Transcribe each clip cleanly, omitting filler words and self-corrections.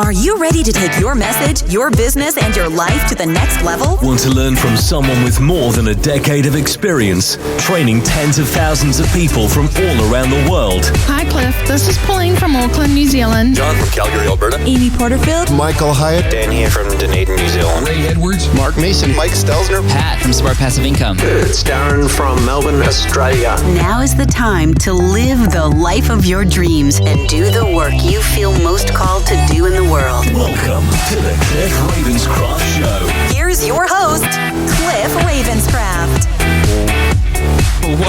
Are you ready to take your message, your business, and your life to the next level? Want to learn from someone with more than a decade of experience, training tens of thousands of people from all around the world? Hi, Cliff. This is Pauline from Auckland, New Zealand. John from Calgary, Alberta. Amy Porterfield. Michael Hyatt. Dan here from Dunedin, New Zealand. Ray Edwards. Mark Mason. Mike Stelzner. Pat from Smart Passive Income. It's Darren from Melbourne, Australia. Now is the time to live the life of your dreams and do the work you feel most called to do in the world. Welcome to the Cliff Ravenscraft Show. Here's your host, Cliff Ravenscraft.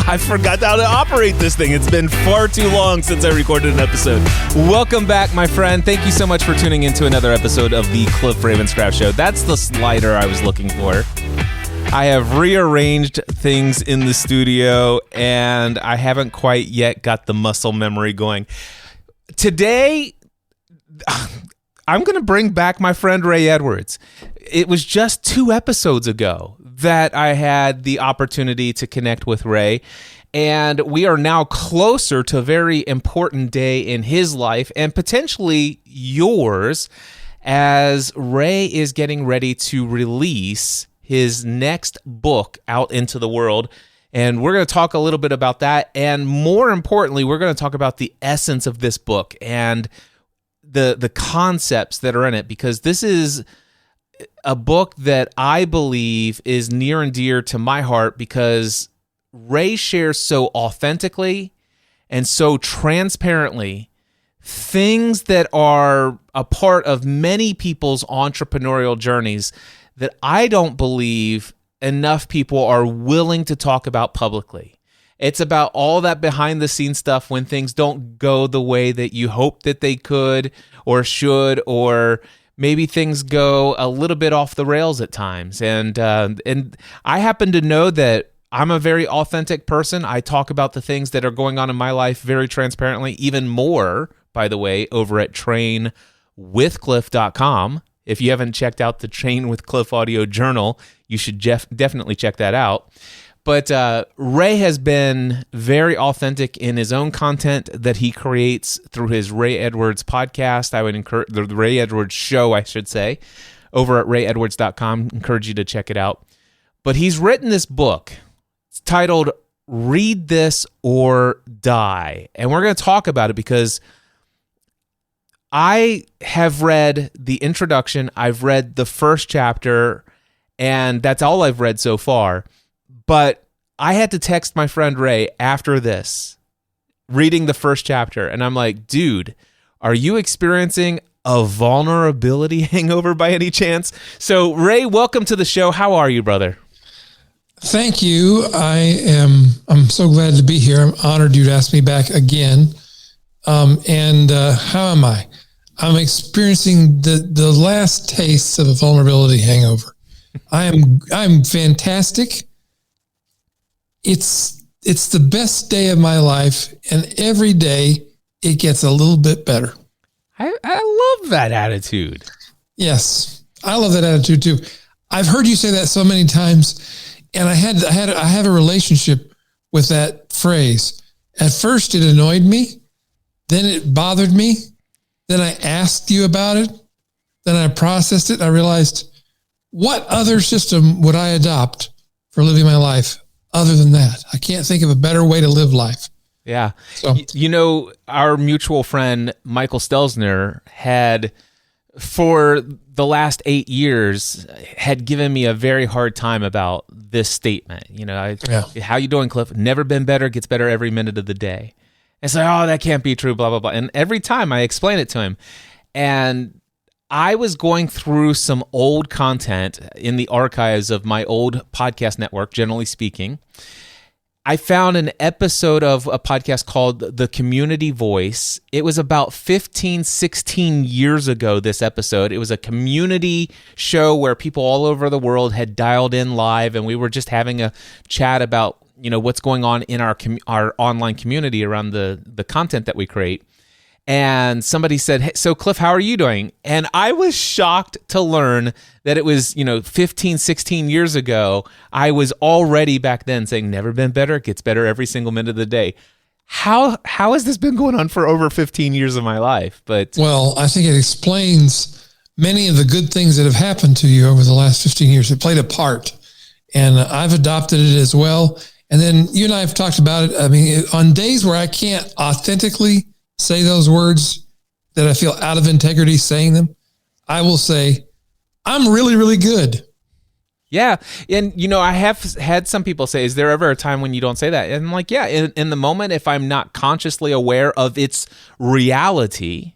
I forgot how to operate this thing. It's been far too long since I recorded an episode. Welcome back, my friend. Thank you so much for tuning into another episode of the Cliff Ravenscraft Show. That's the slider I was looking for. I have rearranged things in the studio, and I haven't quite yet got the muscle memory going. Today, I'm going to bring back my friend Ray Edwards. It was just 2 episodes ago that I had the opportunity to connect with Ray, and we are now closer to a very important day in his life and potentially yours, as Ray is getting ready to release his next book out into the world. And we're going to talk a little bit about that, and more importantly, we're going to talk about the essence of this book and the concepts that are in it, because this is a book that I believe is near and dear to my heart, because Ray shares so authentically and so transparently things that are a part of many people's entrepreneurial journeys that I don't believe enough people are willing to talk about publicly. It's about all that behind the scenes stuff when things don't go the way that you hope that they could or should, or maybe things go a little bit off the rails at times. And I happen to know that I'm a very authentic person. I talk about the things that are going on in my life very transparently, even more, by the way, over at trainwithcliff.com. If you haven't checked out the Train with Cliff audio journal, you should definitely check that out. But Ray has been very authentic in his own content that he creates through his Ray Edwards podcast. I would encourage the Ray Edwards show, I should say, over at rayedwards.com. Encourage you to check it out. But he's written this book. It's titled Read This or Die. And we're going to talk about it because I have read the introduction. I've read the first chapter, and that's all I've read so far. But I had to text my friend Ray after this, reading the first chapter, and I'm like, dude, are you experiencing a vulnerability hangover by any chance? So, Ray, welcome to the show. How are you, brother? Thank you. I'm so glad to be here. I'm honored you'd ask me back again. How am I? I'm experiencing the last tastes of a vulnerability hangover. I'm fantastic. It's the best day of my life, and every day it gets a little bit better. I love that attitude. Yes, I love that attitude too. I've heard you say that so many times, and I have a relationship with that phrase. At first, it annoyed me, then it bothered me, then I asked you about it, then I processed it, and I realized, what other system would I adopt for living my life? Other than that, I can't think of a better way to live life. Yeah. So, you know, our mutual friend, Michael Stelzner, had, for the last 8 years, had given me a very hard time about this statement. You know, How you doing, Cliff? Never been better, gets better every minute of the day. It's like, oh, that can't be true, blah, blah, blah. And every time I explain it to him, and I was going through some old content in the archives of my old podcast network, generally speaking. I found an episode of a podcast called The Community Voice. It was about 15, 16 years ago, this episode. It was a community show where people all over the world had dialed in live, and we were just having a chat about, you know, what's going on in our online community around the content that we create. And somebody said, hey, so Cliff, how are you doing? And I was shocked to learn that it was, 15, 16 years ago. I was already back then saying, never been better. It gets better every single minute of the day. how has this been going on for over 15 years of my life? But well, I think it explains many of the good things that have happened to you over the last 15 years. It played a part, and I've adopted it as well. And then you and I have talked about it. I mean, on days where I can't authentically say those words that I feel out of integrity saying them, I will say, I'm really, really good. yeah. And, I have had some people say, is there ever a time when you don't say that? And I'm like, yeah, in the moment, if I'm not consciously aware of its reality,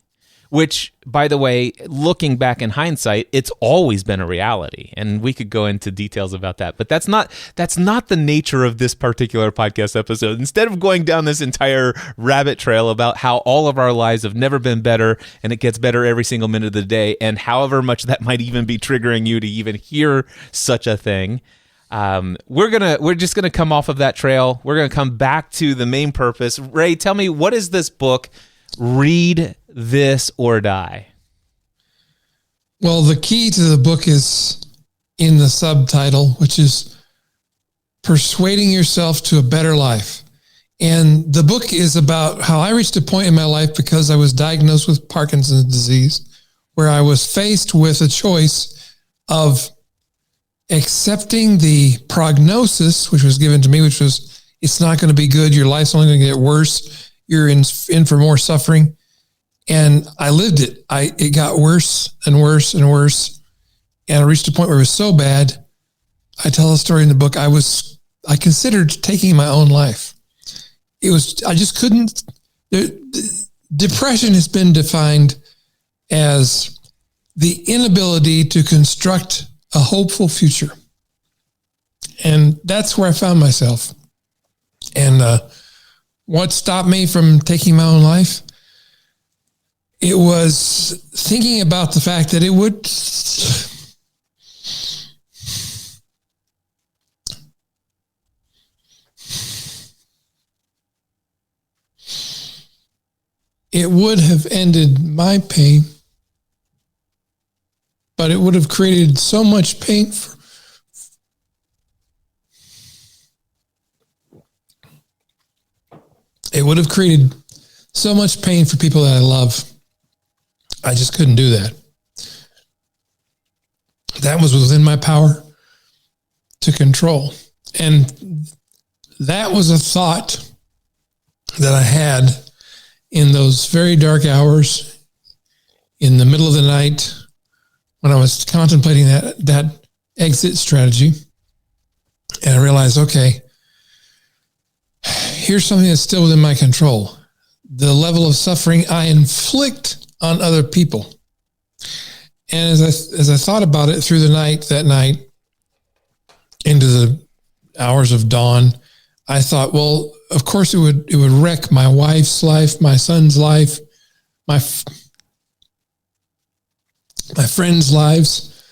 which, by the way, looking back in hindsight, it's always been a reality. And we could go into details about that. But that's not the nature of this particular podcast episode. Instead of going down this entire rabbit trail about how all of our lives have never been better and it gets better every single minute of the day, and however much that might even be triggering you to even hear such a thing, we're just gonna come off of that trail. We're gonna come back to the main purpose. Ray, tell me, what is this book? Read This or Die. Well, the key to the book is in the subtitle, which is Persuading Yourself to a Better Life. And the book is about how I reached a point in my life because I was diagnosed with Parkinson's disease, where I was faced with a choice of accepting the prognosis, which was given to me, which was, it's not going to be good. Your life's only going to get worse. You're in for more suffering. And I lived it. It got worse and worse and worse. And I reached a point where it was so bad. I tell a story in the book. I considered taking my own life. I just couldn't. Depression has been defined as the inability to construct a hopeful future. And that's where I found myself. And what stopped me from taking my own life? It was thinking about the fact that it would have ended my pain, but it would have created so much pain for people that I love. I just couldn't do that. That was within my power to control. And that was a thought that I had in those very dark hours in the middle of the night when I was contemplating that exit strategy. And I realized, okay, here's something that's still within my control. The level of suffering I inflict on other people. And as I thought about it through that night into the hours of dawn, I thought, well, of course it would wreck my wife's life, my son's life, my friends' lives.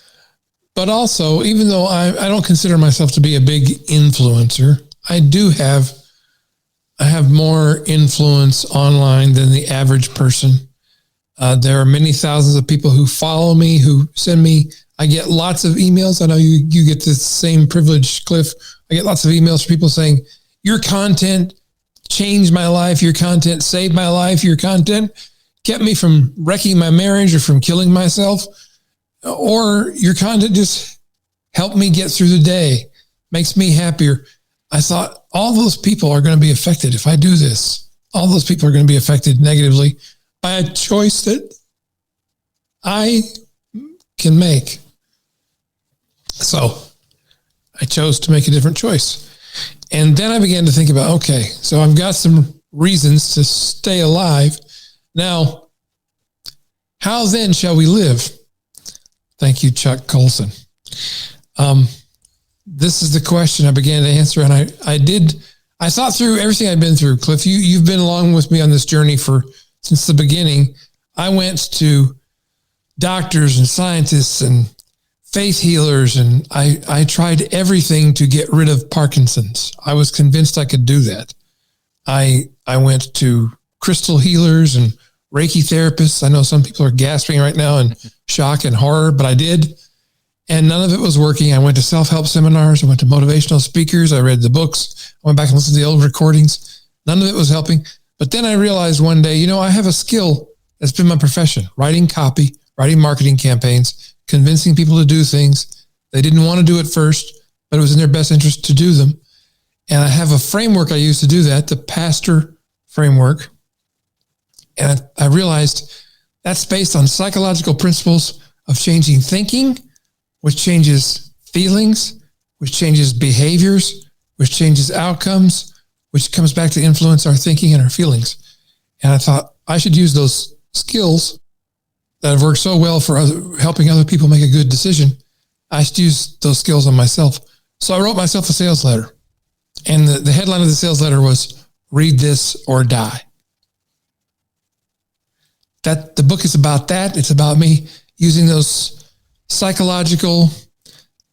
But also, even though I don't consider myself to be a big influencer, I have more influence online than the average person. There are many thousands of people who follow me, who send me. I get lots of emails. I know you get this same privilege, Cliff. I get lots of emails from people saying, your content changed my life. Your content saved my life. Your content kept me from wrecking my marriage or from killing myself. Or your content just helped me get through the day, makes me happier. I thought all those people are going to be affected if I do this. All those people are going to be affected negatively by a choice that I can make. So I chose to make a different choice. And then I began to think about, okay, so I've got some reasons to stay alive. Now, how then shall we live? Thank you, Chuck Colson. This is the question I began to answer. And I thought through everything I've been through. Cliff, you've been along with me on this journey since the beginning. I went to doctors and scientists and faith healers, and I tried everything to get rid of Parkinson's. I was convinced I could do that. I went to crystal healers and Reiki therapists. I know some people are gasping right now in shock and horror, but I did. And none of it was working. I went to self-help seminars. I went to motivational speakers. I read the books. I went back and listened to the old recordings. None of it was helping. But then I realized one day, I have a skill that's been my profession, writing copy, writing marketing campaigns, convincing people to do things. They didn't want to do it first, but it was in their best interest to do them. And I have a framework I use to do that, the pastor framework. And I realized that's based on psychological principles of changing thinking, which changes feelings, which changes behaviors, which changes outcomes, which comes back to influence our thinking and our feelings. And I thought I should use those skills that have worked so well for helping other people make a good decision. I should use those skills on myself. So I wrote myself a sales letter. And the headline of the sales letter was, "Read This or Die." The book is about that. It's about me using those psychological,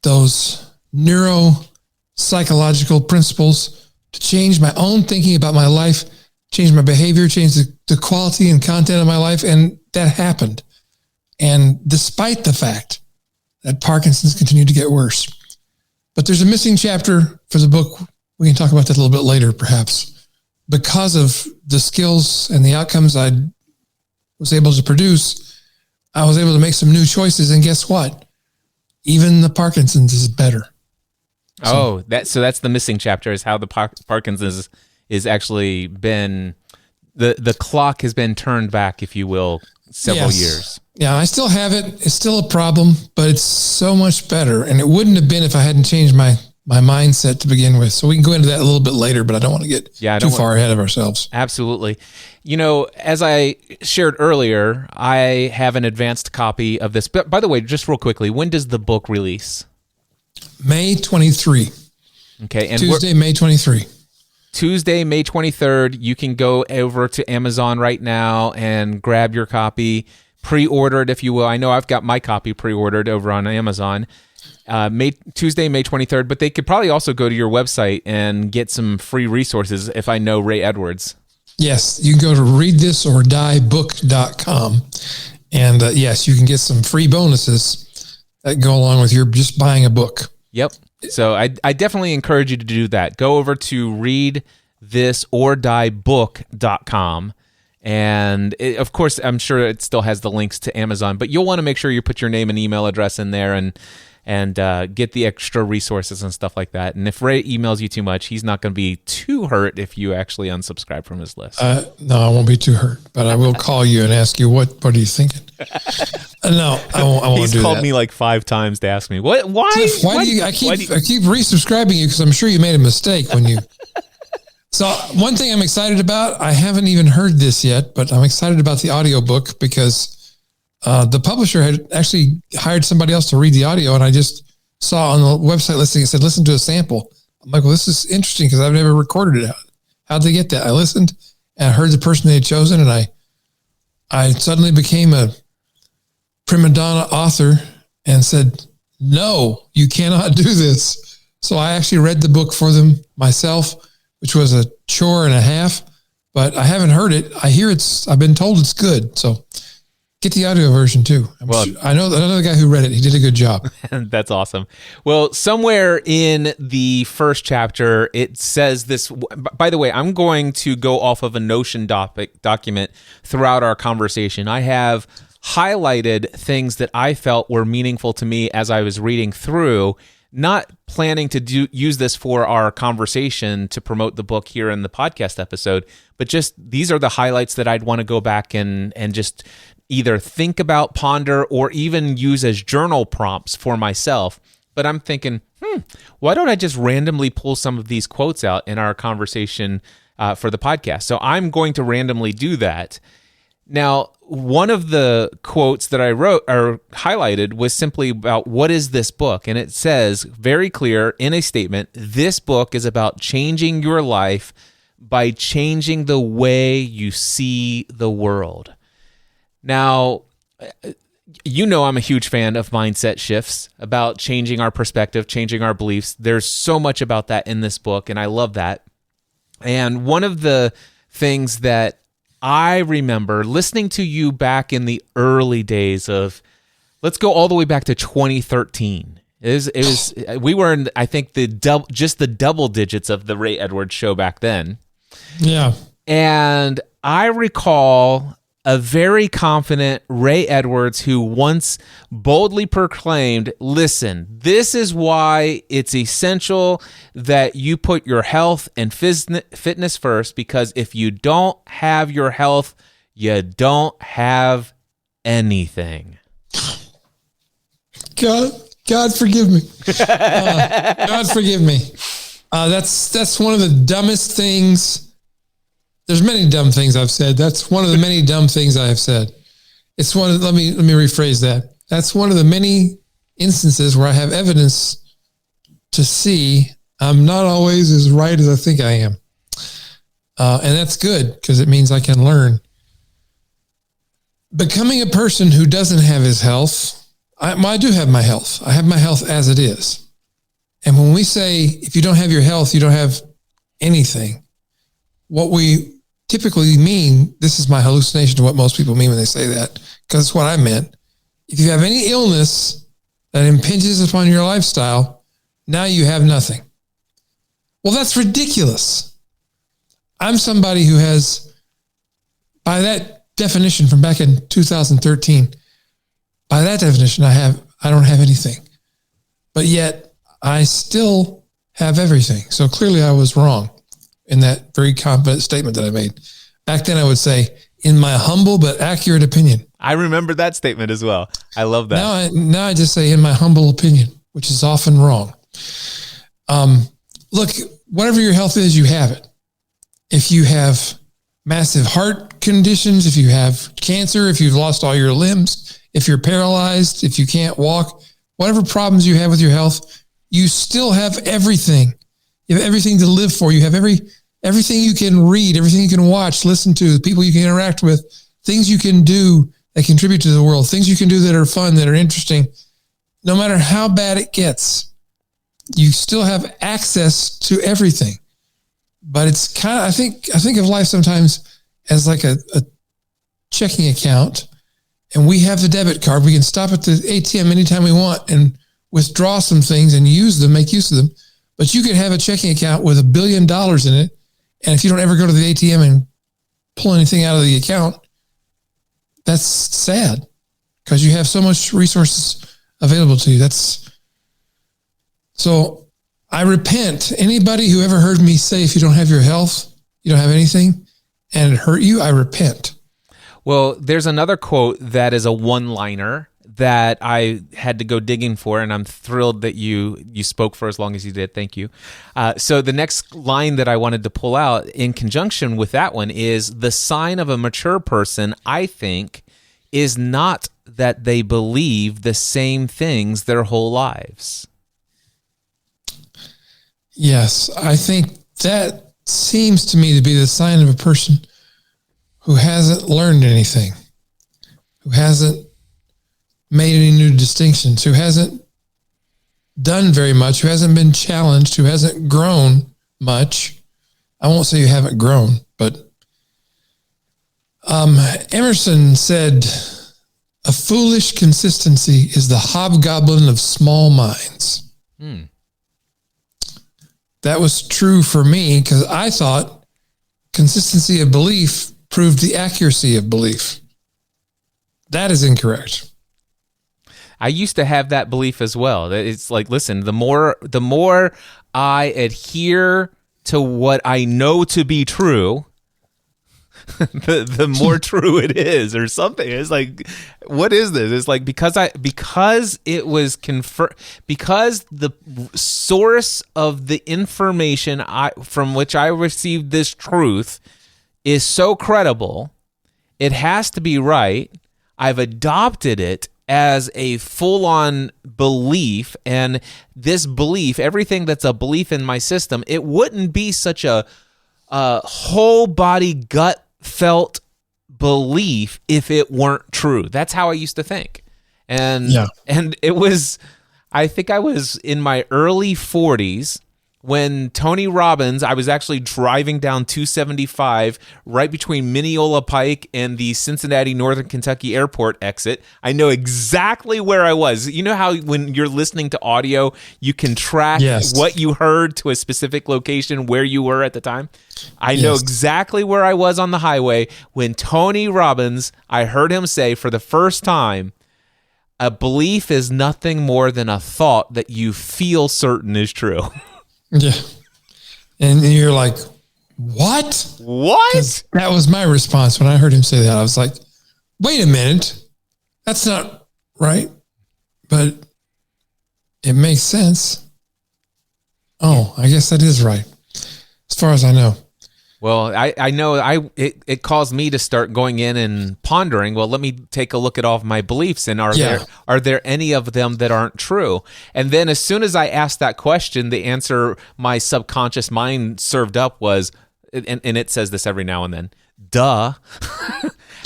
those neuropsychological principles to change my own thinking about my life, change my behavior, change the quality and content of my life. And that happened. And despite the fact that Parkinson's continued to get worse. But there's a missing chapter for the book. We can talk about that a little bit later, perhaps. Because of the skills and the outcomes I was able to produce, I was able to make some new choices. And guess what? Even the Parkinson's is better. So that's the missing chapter, is how the Parkinson's is actually been, the clock has been turned back, if you will, several years. Yeah, I still have it. It's still a problem, but it's so much better. And it wouldn't have been if I hadn't changed my mindset to begin with. So we can go into that a little bit later, but I don't want to get too far ahead of ourselves. Absolutely. As I shared earlier, I have an advanced copy of this. But by the way, just real quickly, when does the book release? May 23. Okay. And Tuesday, May 23. Tuesday, May 23rd. You can go over to Amazon right now and grab your copy, pre-order it if you will. I know I've got my copy pre-ordered over on Amazon. Tuesday, May 23rd, but they could probably also go to your website and get some free resources if I know Ray Edwards. Yes, you can go to readthisorddiebook.com. And yes, you can get some free bonuses that go along with your just buying a book. Yep. So I definitely encourage you to do that. Go over to readthisorddiebook.com. And of course, I'm sure it still has the links to Amazon, but you'll want to make sure you put your name and email address in there and get the extra resources and stuff like that. And if Ray emails you too much, he's not going to be too hurt if you actually unsubscribe from his list. No, I won't be too hurt, but I will call you and ask you, what are you thinking? No, I won't He's do that. called me like 5 times to ask me, why? Cliff, I keep resubscribing you because I'm sure you made a mistake when you... So one thing I'm excited about, I haven't even heard this yet, but I'm excited about the audiobook because the publisher had actually hired somebody else to read the audio, and I just saw on the website listing, it said, listen to a sample. I'm like, well, this is interesting because I've never recorded it. How'd they get that? I listened and I heard the person they had chosen, and I suddenly became a prima donna author and said, no, you cannot do this. So I actually read the book for them myself, which was a chore and a half, but I haven't heard it. I've been told it's good. So get the audio version too. I know another guy who read it. He did a good job. That's awesome. Well, somewhere in the first chapter, it says this. By the way, I'm going to go off of a Notion document throughout our conversation. I have highlighted things that I felt were meaningful to me as I was reading through, not planning to use this for our conversation to promote the book here in the podcast episode, but just these are the highlights that I'd want to go back and just either think about, ponder, or even use as journal prompts for myself. But I'm thinking, why don't I just randomly pull some of these quotes out in our conversation for the podcast? So I'm going to randomly do that. Now, one of the quotes that I wrote or highlighted was simply about what is this book? And it says very clear in a statement, this book is about changing your life by changing the way you see the world. Now, I'm a huge fan of mindset shifts, about changing our perspective, changing our beliefs. There's so much about that in this book, and I love that. And one of the things that I remember listening to you back in the early days of, let's go all the way back to 2013. We were in, I think, just the double digits of the Ray Edwards show back then. Yeah. And I recall a very confident Ray Edwards who once boldly proclaimed, listen, this is why it's essential that you put your health and fitness first, because if you don't have your health, you don't have anything. God forgive me. God forgive me. That's one of the dumbest things. There's many dumb things I've said. That's one of the many dumb things I have said. It's one of, let me rephrase that. That's one of the many instances where I have evidence to see I'm not always as right as I think I am. And that's good because it means I can learn. Becoming a person who doesn't have his health, I do have my health. I have my health as it is. And when we say, if you don't have your health, you don't have anything, what we typically mean, this is my hallucination to what most people mean when they say that, because it's what I meant. If you have any illness that impinges upon your lifestyle, now you have nothing. Well, that's ridiculous. I'm somebody who has, by that definition from back in 2013, by that definition, I don't have anything, but yet I still have everything. So clearly I was wrong in that very confident statement that I made. Back then I would say, in my humble but accurate opinion. I remember that statement as well. I love that. Now I just say, in my humble opinion, which is often wrong. Look, whatever your health is, you have it. If you have massive heart conditions, if you have cancer, if you've lost all your limbs, if you're paralyzed, if you can't walk, whatever problems you have with your health, you still have everything. You have everything to live for. You have everything you can read, everything you can watch, listen to, people you can interact with, things you can do that contribute to the world, things you can do that are fun, that are interesting. No matter how bad it gets, you still have access to everything. But it's kind of, I think of life sometimes as like a checking account, and we have the debit card. We can stop at the ATM anytime we want and withdraw some things and use them, make use of them. But you could have a checking account with $1 billion in it, and if you don't ever go to the ATM and pull anything out of the account, that's sad because you have so much resources available to you. So I repent. Anybody who ever heard me say, if you don't have your health, you don't have anything, and it hurt you, I repent. Well, there's another quote that is a one-liner that I had to go digging for, and I'm thrilled that you spoke for as long as you did. Thank you. So the next line that I wanted to pull out in conjunction with that one is, the sign of a mature person, I think, is not that they believe the same things their whole lives. Yes, I think that seems to me to be the sign of a person who hasn't learned anything, who hasn't made any new distinctions, who hasn't done very much, who hasn't been challenged, who hasn't grown much. I won't say you haven't grown, but Emerson said, a foolish consistency is the hobgoblin of small minds. That was true for me because I thought consistency of belief proved the accuracy of belief. That is incorrect. I used to have that belief as well. It's like, listen, the more I adhere to what I know to be true, the more true it is, or something. It's like, what is this? It's like, because it was confirmed, because the source of the information from which I received this truth is so credible, it has to be right. I've adopted it as a full-on belief, and this belief, everything that's a belief in my system, it wouldn't be such a whole body gut felt belief if it weren't true. That's how I used to think. And it was, I think I was in my early 40s, when Tony Robbins, I was actually driving down 275 right between Mineola Pike and the Cincinnati Northern Kentucky Airport exit. I know exactly where I was. You know how when you're listening to audio, you can track what you heard to a specific location where you were at the time? I know exactly where I was on the highway when Tony Robbins, I heard him say for the first time, a belief is nothing more than a thought that you feel certain is true. Yeah. And you're like, what? What? That was my response when I heard him say that. I was like, wait a minute. That's not right. But it makes sense. Oh, I guess that is right. As far as I know. Well, I know it caused me to start going in and pondering, well, let me take a look at all of my beliefs, and are there any of them that aren't true? And then as soon as I asked that question, the answer my subconscious mind served up was, and it says this every now and then, duh.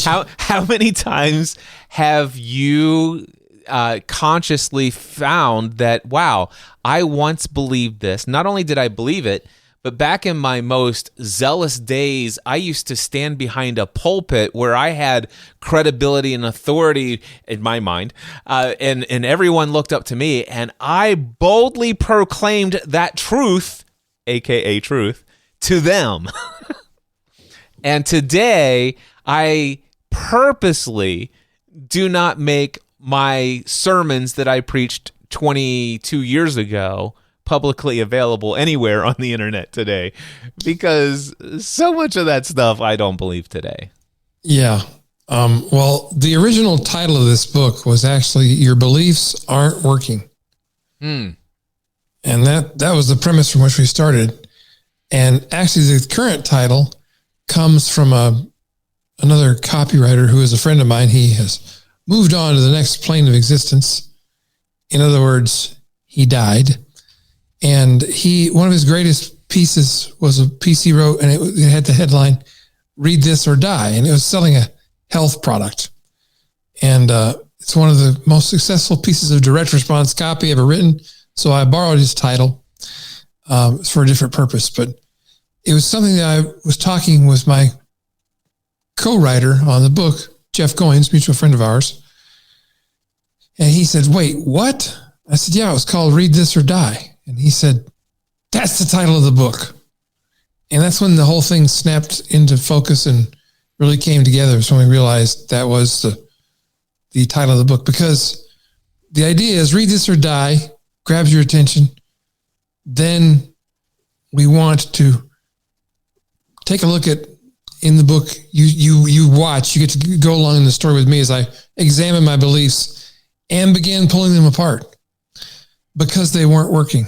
How many times have you consciously found that, wow, I once believed this. Not only did I believe it, but back in my most zealous days, I used to stand behind a pulpit where I had credibility and authority in my mind, and everyone looked up to me, and I boldly proclaimed that truth, aka truth, to them. And today, I purposely do not make my sermons that I preached 22 years ago publicly available anywhere on the internet today, because so much of that stuff I don't believe today. Yeah. Well, the original title of this book was actually Your Beliefs Aren't Working. And that was the premise from which we started. And actually the current title comes from another copywriter who is a friend of mine. He has moved on to the next plane of existence. In other words, he died. And one of his greatest pieces was a piece he wrote, and it had the headline, Read This or Die. And it was selling a health product. And it's one of the most successful pieces of direct response copy ever written. So I borrowed his title for a different purpose. But it was something that I was talking with my co-writer on the book, Jeff Goins, mutual friend of ours. And he said, wait, what? I said, yeah, it was called Read This or Die. And he said, that's the title of the book. And that's when the whole thing snapped into focus and really came together. It was when we realized that was the title of the book, because the idea is read this or die, grabs your attention. Then we want to take a look at, in the book, you watch, you get to go along in the story with me as I examine my beliefs and began pulling them apart because they weren't working.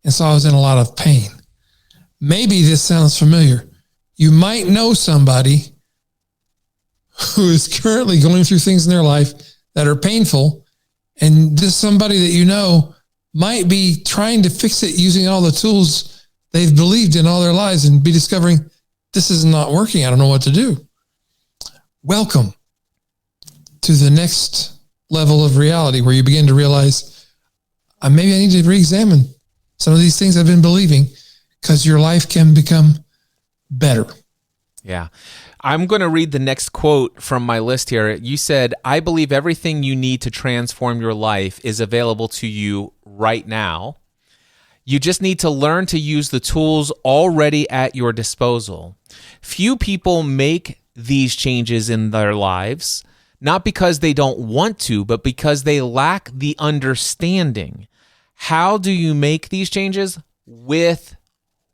And so I was in a lot of pain. Maybe this sounds familiar. You might know somebody who is currently going through things in their life that are painful, and this somebody that you know might be trying to fix it using all the tools they've believed in all their lives and be discovering this is not working. I don't know what to do. Welcome to the next level of reality where you begin to realize maybe I need to re-examine some of these things I've been believing, because your life can become better. Yeah. I'm going to read the next quote from my list here. You said, I believe everything you need to transform your life is available to you right now. You just need to learn to use the tools already at your disposal. Few people make these changes in their lives, not because they don't want to, but because they lack the understanding. How do you make these changes? With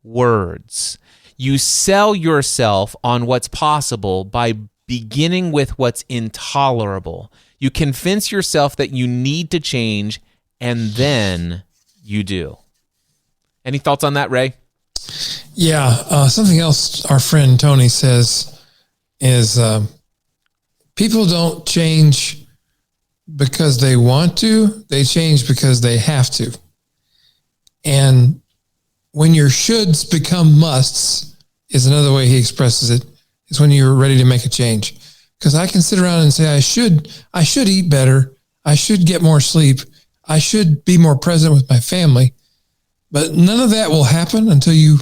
words. You sell yourself on what's possible by beginning with what's intolerable. You convince yourself that you need to change, and then you do. Any thoughts on that, Ray? Yeah. Something else our friend Tony says is people don't change because they want to, they change because they have to. And when your shoulds become musts is another way he expresses it, is when you're ready to make a change. Because I can sit around and say, I should eat better. I should get more sleep. I should be more present with my family. But none of that will happen until you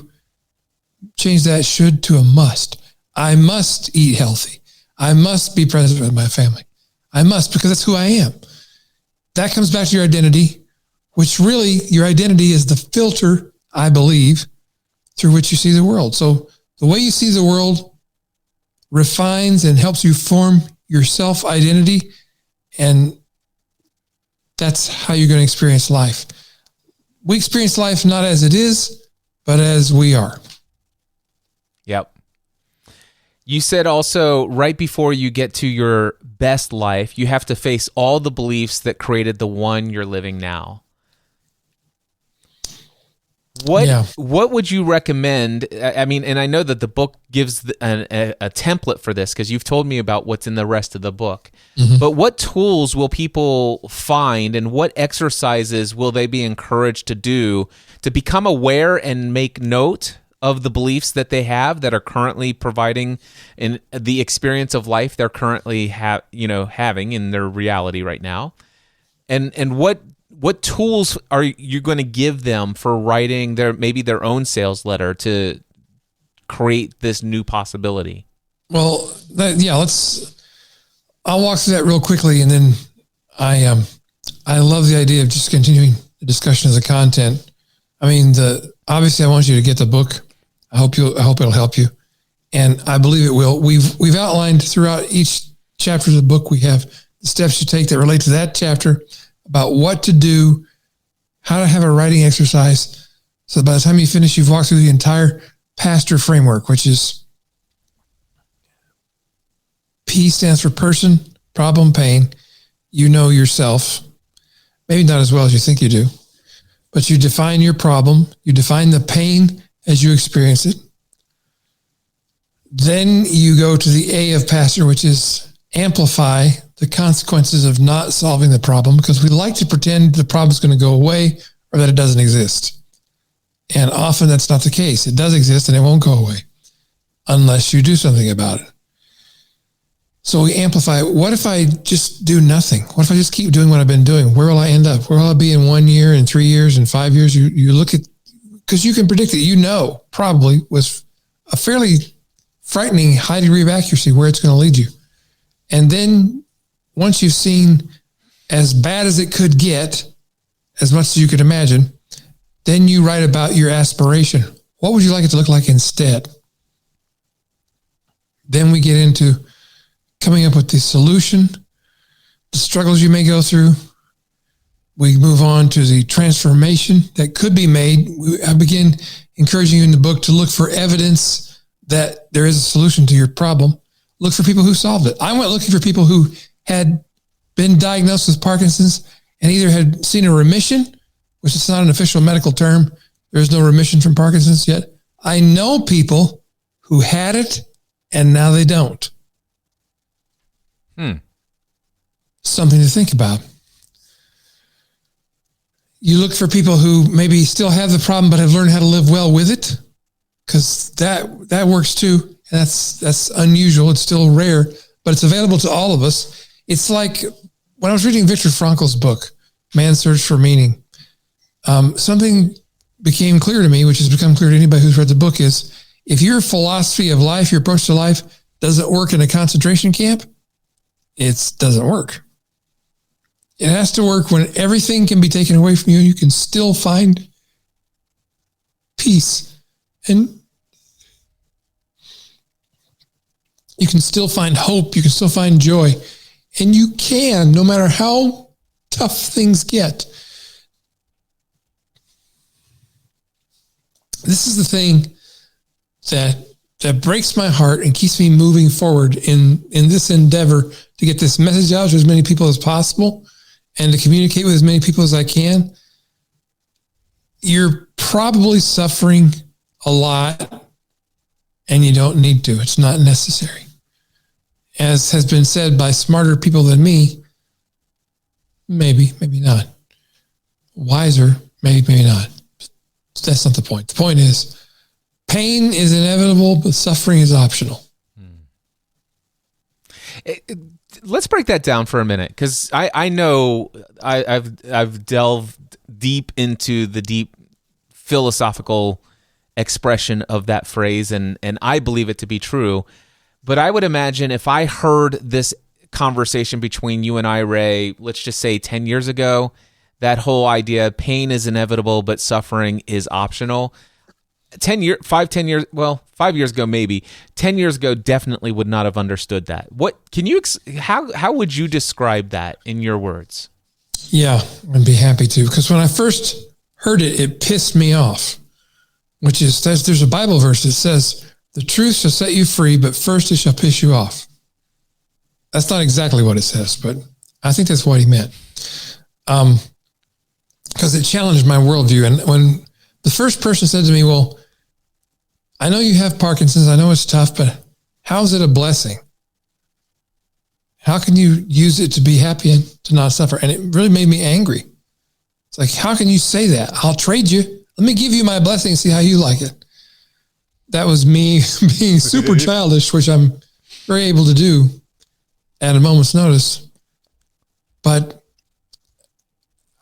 change that should to a must. I must eat healthy. I must be present with my family. I must, because that's who I am. That comes back to your identity, which really your identity is the filter, I believe, through which you see the world. So the way you see the world refines and helps you form your self-identity, and that's how you're going to experience life. We experience life not as it is, but as we are. Yep. You said also right before you get to your best life, you have to face all the beliefs that created the one you're living now. What would you recommend? I mean, and I know that the book gives a template for this because you've told me about what's in the rest of the book. Mm-hmm. But what tools will people find and what exercises will they be encouraged to do to become aware and make note of the beliefs that they have that are currently providing in the experience of life they're currently having in their reality right now? And what tools are you going to give them for writing their own sales letter to create this new possibility? Well, I'll walk through that real quickly, and then I love the idea of just continuing the discussion of the content. I mean, obviously I want you to get the book. I hope it'll help you, and I believe it will. We've outlined throughout each chapter of the book. We have the steps you take that relate to that chapter about what to do, how to have a writing exercise. So by the time you finish, you've walked through the entire pastor framework, which is P stands for person, problem, pain. You know yourself, maybe not as well as you think you do, but you define your problem. You define the pain as you experience it. Then you go to the A of pastor, which is amplify the consequences of not solving the problem, because we like to pretend the problem is going to go away or that it doesn't exist. And often that's not the case. It does exist and it won't go away unless you do something about it. So we amplify. What if I just do nothing? What if I just keep doing what I've been doing? Where will I end up? Where will I be in 1 year, in 3 years, in 5 years? You look at, because you can predict it, probably with a fairly frightening high degree of accuracy where it's going to lead you. And then once you've seen as bad as it could get, as much as you could imagine, then you write about your aspiration. What would you like it to look like instead? Then we get into coming up with the solution, the struggles you may go through. We move on to the transformation that could be made. I begin encouraging you in the book to look for evidence that there is a solution to your problem. Look for people who solved it. I went looking for people who had been diagnosed with Parkinson's and either had seen a remission, which is not an official medical term. There's no remission from Parkinson's yet. I know people who had it and now they don't. Something to think about. You look for people who maybe still have the problem but have learned how to live well with it, because that works too. That's unusual. It's still rare, but it's available to all of us. It's like when I was reading Viktor Frankl's book, Man's Search for Meaning, something became clear to me, which has become clear to anybody who's read the book, is if your philosophy of life, your approach to life doesn't work in a concentration camp, it doesn't work. It has to work when everything can be taken away from you and you can still find peace, and you can still find hope. You can still find joy, and you can, no matter how tough things get. This is the thing that breaks my heart and keeps me moving forward in this endeavor to get this message out to as many people as possible and to communicate with as many people as I can. You're probably suffering a lot and you don't need to. It's not necessary. As has been said by smarter people than me, maybe not. Wiser, maybe not. That's not the point. The point is, pain is inevitable, but suffering is optional. Let's break that down for a minute, because I know I've delved deep into the deep philosophical expression of that phrase, and I believe it to be true. But I would imagine if I heard this conversation between you and I, Ray, let's just say 10 years ago, that whole idea, pain is inevitable, but suffering is optional. 5 years ago, maybe 10 years ago, definitely would not have understood that. What can you, how would you describe that in your words? Yeah, I'd be happy to. Because when I first heard it, it pissed me off, which is, there's a Bible verse that says, the truth shall set you free, but first it shall piss you off. That's not exactly what it says, but I think that's what he meant. Because it challenged my worldview. And when the first person said to me, well, I know you have Parkinson's, I know it's tough, but how is it a blessing? How can you use it to be happy and to not suffer? And it really made me angry. It's like, how can you say that? I'll trade you. Let me give you my blessing and see how you like it. That was me being super childish, which I'm very able to do at a moment's notice. But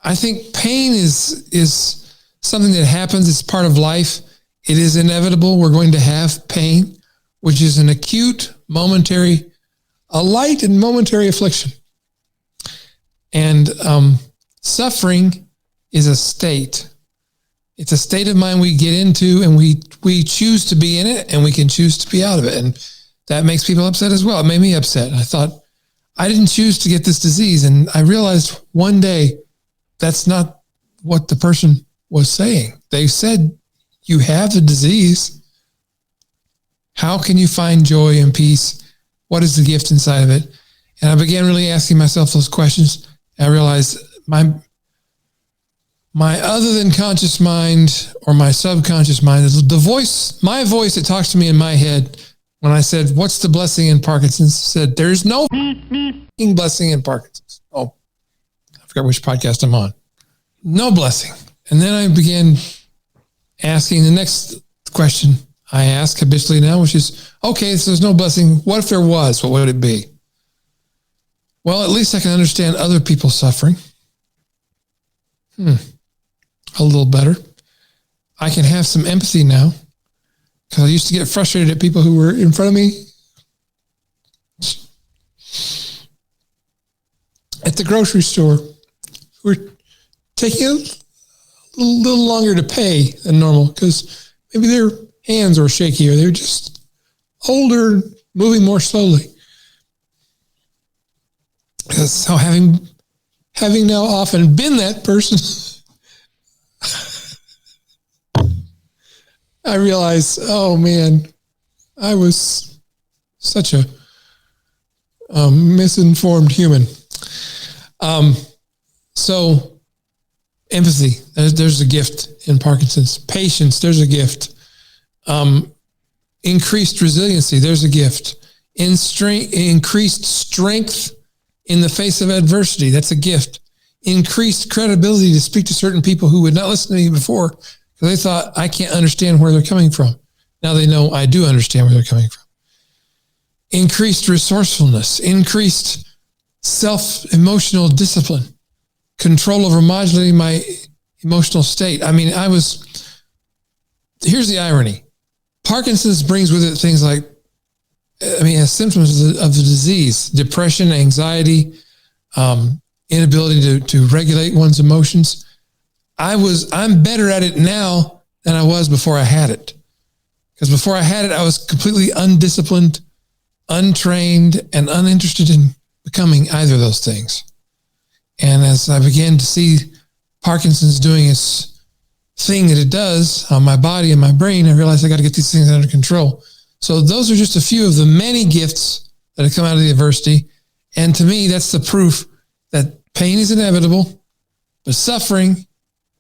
I think pain is something that happens. It's part of life. It is inevitable. We're going to have pain, which is an acute, a light and momentary affliction. And suffering is a state. It's a state of mind we get into, and we choose to be in it, and we can choose to be out of it. And that makes people upset as well. It made me upset. I thought, I didn't choose to get this disease. And I realized one day that's not what the person was saying. They said, you have the disease. How can you find joy and peace? What is the gift inside of it? And I began really asking myself those questions. I realized my other than conscious mind, or my subconscious mind, is the voice, my voice that talks to me in my head. When I said, what's the blessing in Parkinson's? Said, there's no blessing in Parkinson's. Oh, I forgot which podcast I'm on. No blessing. And then I began asking the next question I ask habitually now, which is, okay, so there's no blessing. What if there was? What would it be? Well, at least I can understand other people's suffering. A little better. I can have some empathy now, because I used to get frustrated at people who were in front of me at the grocery store, who were taking a little longer to pay than normal, because maybe their hands were shaky, or they were just older, moving more slowly. So having now often been that person, I realized, oh man, I was such a misinformed human. So empathy, there's a gift in Parkinson's. Patience, there's a gift. Increased resiliency, there's a gift. Increased strength in the face of adversity, that's a gift. Increased credibility to speak to certain people who would not listen to me before, because they thought, I can't understand where they're coming from. Now they know I do understand where they're coming from. Increased resourcefulness, increased self-emotional discipline, control over modulating my emotional state. I mean, here's the irony. Parkinson's brings with it things like, as symptoms of the disease, depression, anxiety, inability to regulate one's emotions. I'm better at it now than I was before I had it. Because before I had it, I was completely undisciplined, untrained, and uninterested in becoming either of those things. And as I began to see Parkinson's doing its thing that it does on my body and my brain, I realized I got to get these things under control. So those are just a few of the many gifts that have come out of the adversity. And to me, that's the proof that pain is inevitable, but suffering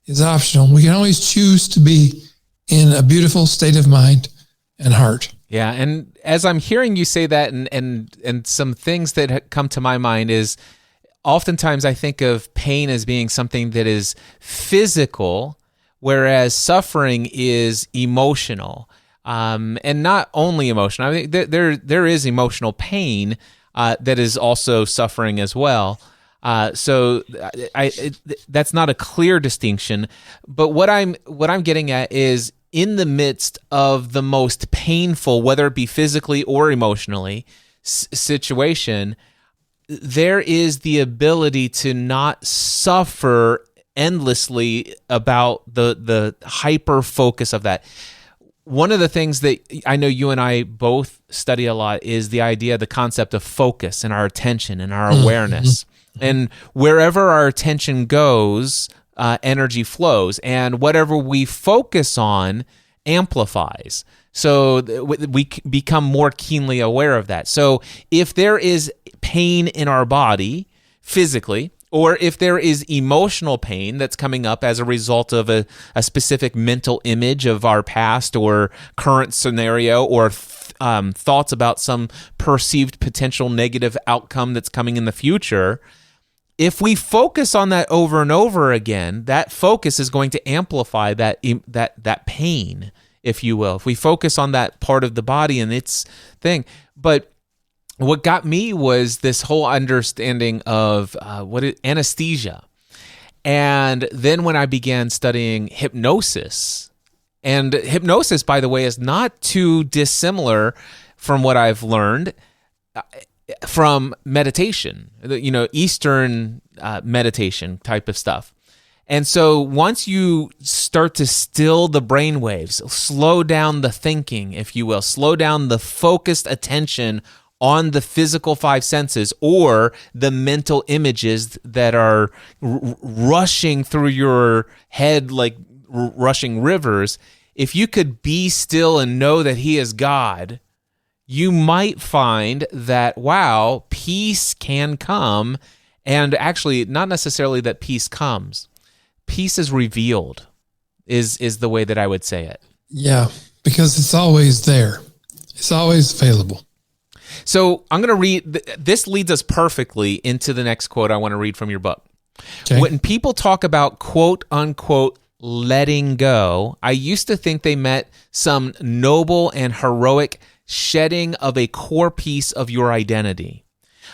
is optional. We can always choose to be in a beautiful state of mind and heart. Yeah, and as I'm hearing you say that, and some things that come to my mind is, oftentimes I think of pain as being something that is physical, whereas suffering is emotional. And not only emotional. I mean, there is emotional pain that is also suffering as well. So that's not a clear distinction. But what I'm getting at is, in the midst of the most painful, whether it be physically or emotionally, situation, there is the ability to not suffer endlessly about the hyper focus of that. One of the things that I know you and I both study a lot is the concept of focus and our attention and our awareness. And wherever our attention goes, energy flows, and whatever we focus on amplifies. So we become more keenly aware of that. So if there is pain in our body physically, or if there is emotional pain that's coming up as a result of a specific mental image of our past or current scenario, or thoughts about some perceived potential negative outcome that's coming in the future, if we focus on that over and over again, that focus is going to amplify that pain, if you will. If we focus on that part of the body and its thing. But what got me was this whole understanding of anesthesia. And then when I began studying hypnosis, and hypnosis, by the way, is not too dissimilar from what I've learned from meditation, Eastern meditation type of stuff. And so once you start to still the brain waves, slow down the thinking, if you will, slow down the focused attention on the physical five senses or the mental images that are rushing through your head like rushing rivers, if you could be still and know that He is God, you might find that, wow, peace can come. And actually, not necessarily that peace comes. Peace is revealed, is the way that I would say it. Yeah, because it's always there. It's always available. So I'm going to read, this leads us perfectly into the next quote I want to read from your book. Okay. When people talk about quote unquote letting go, I used to think they meant some noble and heroic shedding of a core piece of your identity.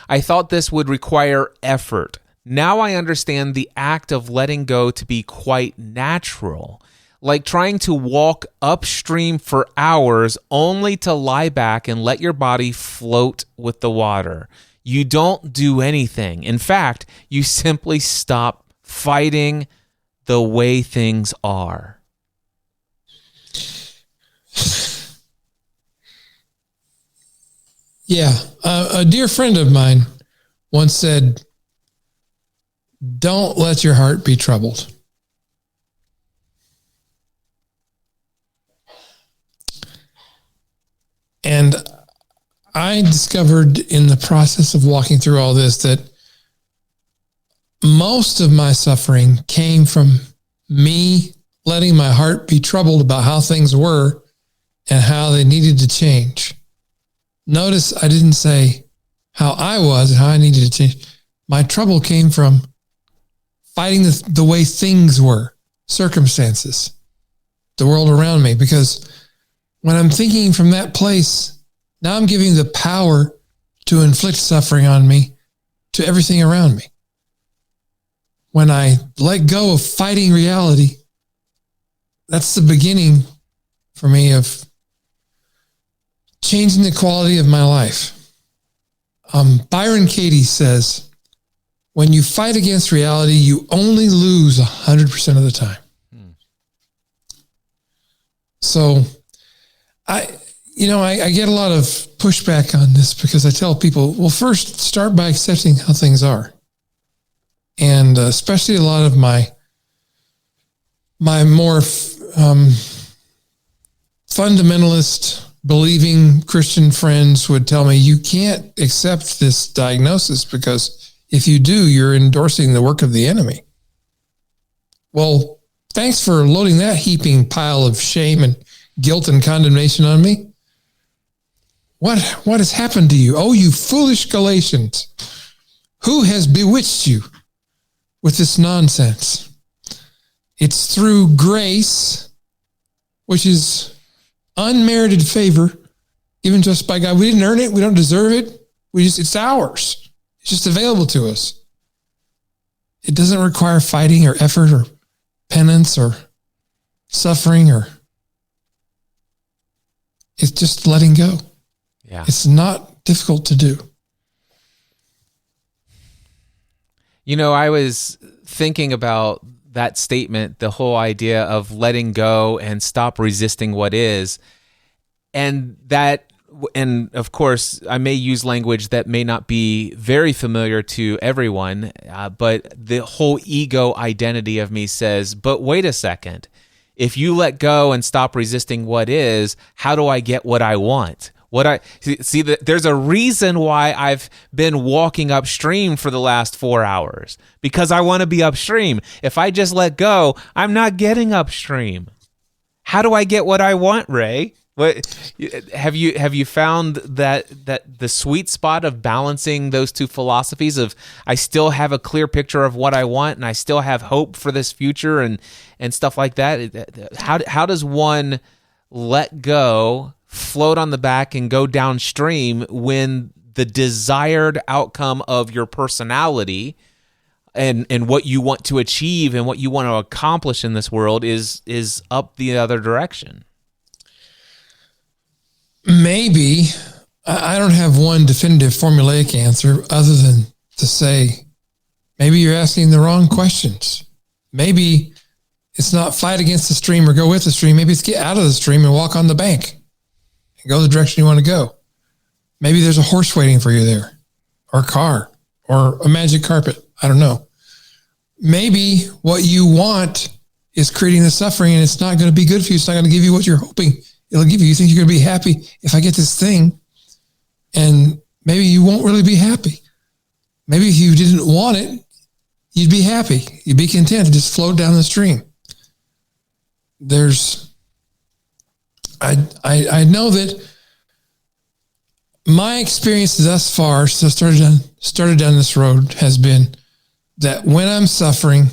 I thought this would require effort. Now I understand the act of letting go to be quite natural, like trying to walk upstream for hours only to lie back and let your body float with the water. You don't do anything. In fact, you simply stop fighting the way things are. Yeah. A dear friend of mine once said, "Don't let your heart be troubled." And I discovered in the process of walking through all this that most of my suffering came from me letting my heart be troubled about how things were and how they needed to change. Notice I didn't say how I was and how I needed to change. My trouble came from fighting the way things were, circumstances, the world around me. Because when I'm thinking from that place, now I'm giving the power to inflict suffering on me to everything around me. When I let go of fighting reality, that's the beginning for me of changing the quality of my life. Byron Katie says, when you fight against reality, you only lose 100% of the time. So I get a lot of pushback on this because I tell people, well, first start by accepting how things are. And especially a lot of my more fundamentalist believing Christian friends would tell me, you can't accept this diagnosis because if you do, you're endorsing the work of the enemy. Well, thanks for loading that heaping pile of shame and guilt and condemnation on me. What has happened to you? Oh, you foolish Galatians. Who has bewitched you with this nonsense? It's through grace, which is unmerited favor given to us by God. We didn't earn it. We don't deserve it. It's ours. It's just available to us. It doesn't require fighting or effort or penance or suffering, or it's just letting go. Yeah. It's not difficult to do. You know, I was thinking about that statement, the whole idea of letting go and stop resisting what is. And of course, I may use language that may not be very familiar to everyone, but the whole ego identity of me says, but wait a second. If you let go and stop resisting what is, how do I get what I want? There's a reason why I've been walking upstream for the last 4 hours, because I want to be upstream. If I just let go, I'm not getting upstream. How do I get what I want, Ray? What have you found that the sweet spot of balancing those two philosophies of I still have a clear picture of what I want and I still have hope for this future and stuff like that? How does one let go, float on the back, and go downstream when the desired outcome of your personality and what you want to achieve and what you want to accomplish in this world is up the other direction? Maybe. I don't have one definitive formulaic answer other than to say, maybe you're asking the wrong questions. Maybe it's not fight against the stream or go with the stream. Maybe it's get out of the stream and walk on the bank and go the direction you want to go. Maybe there's a horse waiting for you there, or a car, or a magic carpet. I don't know. Maybe what you want is creating the suffering, and it's not going to be good for you. It's not going to give you what you're hoping it'll give you. You think you're going to be happy if I get this thing, and maybe you won't really be happy. Maybe if you didn't want it, you'd be happy. You'd be content to just float down the stream. I know that my experience thus far, so started down this road, has been that when I'm suffering,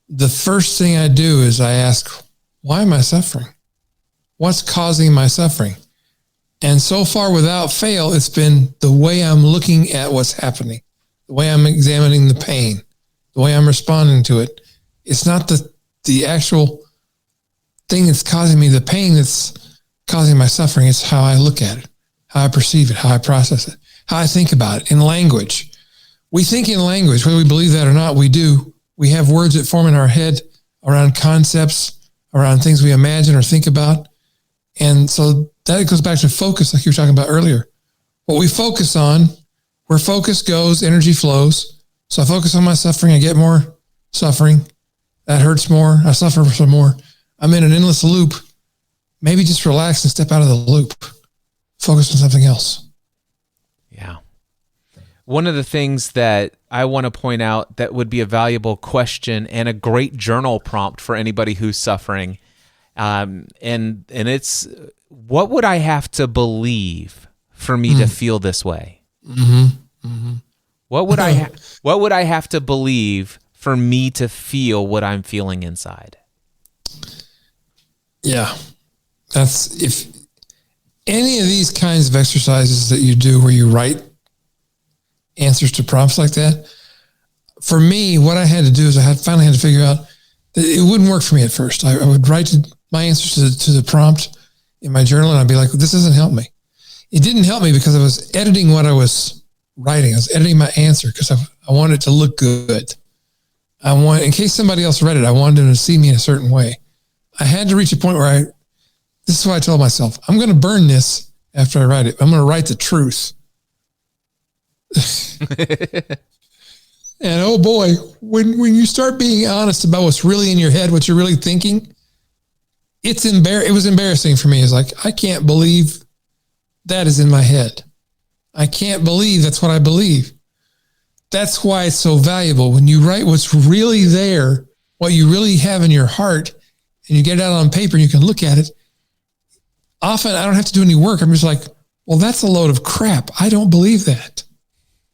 the first thing I do is I ask, why am I suffering? What's causing my suffering? And so far, without fail, it's been the way I'm looking at what's happening, the way I'm examining the pain, the way I'm responding to it. It's not the actual thing that's causing me the pain that's causing my suffering. It's how I look at it, how I perceive it, how I process it, how I think about it in language. We think in language, whether we believe that or not, we do. We have words that form in our head around concepts, around things we imagine or think about. And so that goes back to focus, like you were talking about earlier. What we focus on, where focus goes, energy flows. So I focus on my suffering, I get more suffering. That hurts more, I suffer for some more. I'm in an endless loop. Maybe just relax and step out of the loop. Focus on something else. Yeah. One of the things that I want to point out that would be a valuable question and a great journal prompt for anybody who's suffering, and it's, what would I have to believe for me to feel this way? Mm-hmm. Mm-hmm. What would I have to believe for me to feel what I'm feeling inside? Yeah. That's, if any of these kinds of exercises that you do where you write answers to prompts like that, for me, what I had to do is finally had to figure out that it wouldn't work for me at first. I would write my answers to the prompt in my journal, and I'd be like, this doesn't help me. It didn't help me because I was editing what I was writing. I was editing my answer because I wanted it to look good. In case somebody else read it, I wanted them to see me in a certain way. I had to reach a point where this is what I told myself, I'm going to burn this after I write it. I'm going to write the truth. And oh boy, when you start being honest about what's really in your head, what you're really thinking, it was embarrassing for me. It's like, I can't believe that is in my head. I can't believe that's what I believe. That's why it's so valuable. When you write what's really there, what you really have in your heart, and you get it out on paper and you can look at it, often I don't have to do any work. I'm just like, well, that's a load of crap. I don't believe that.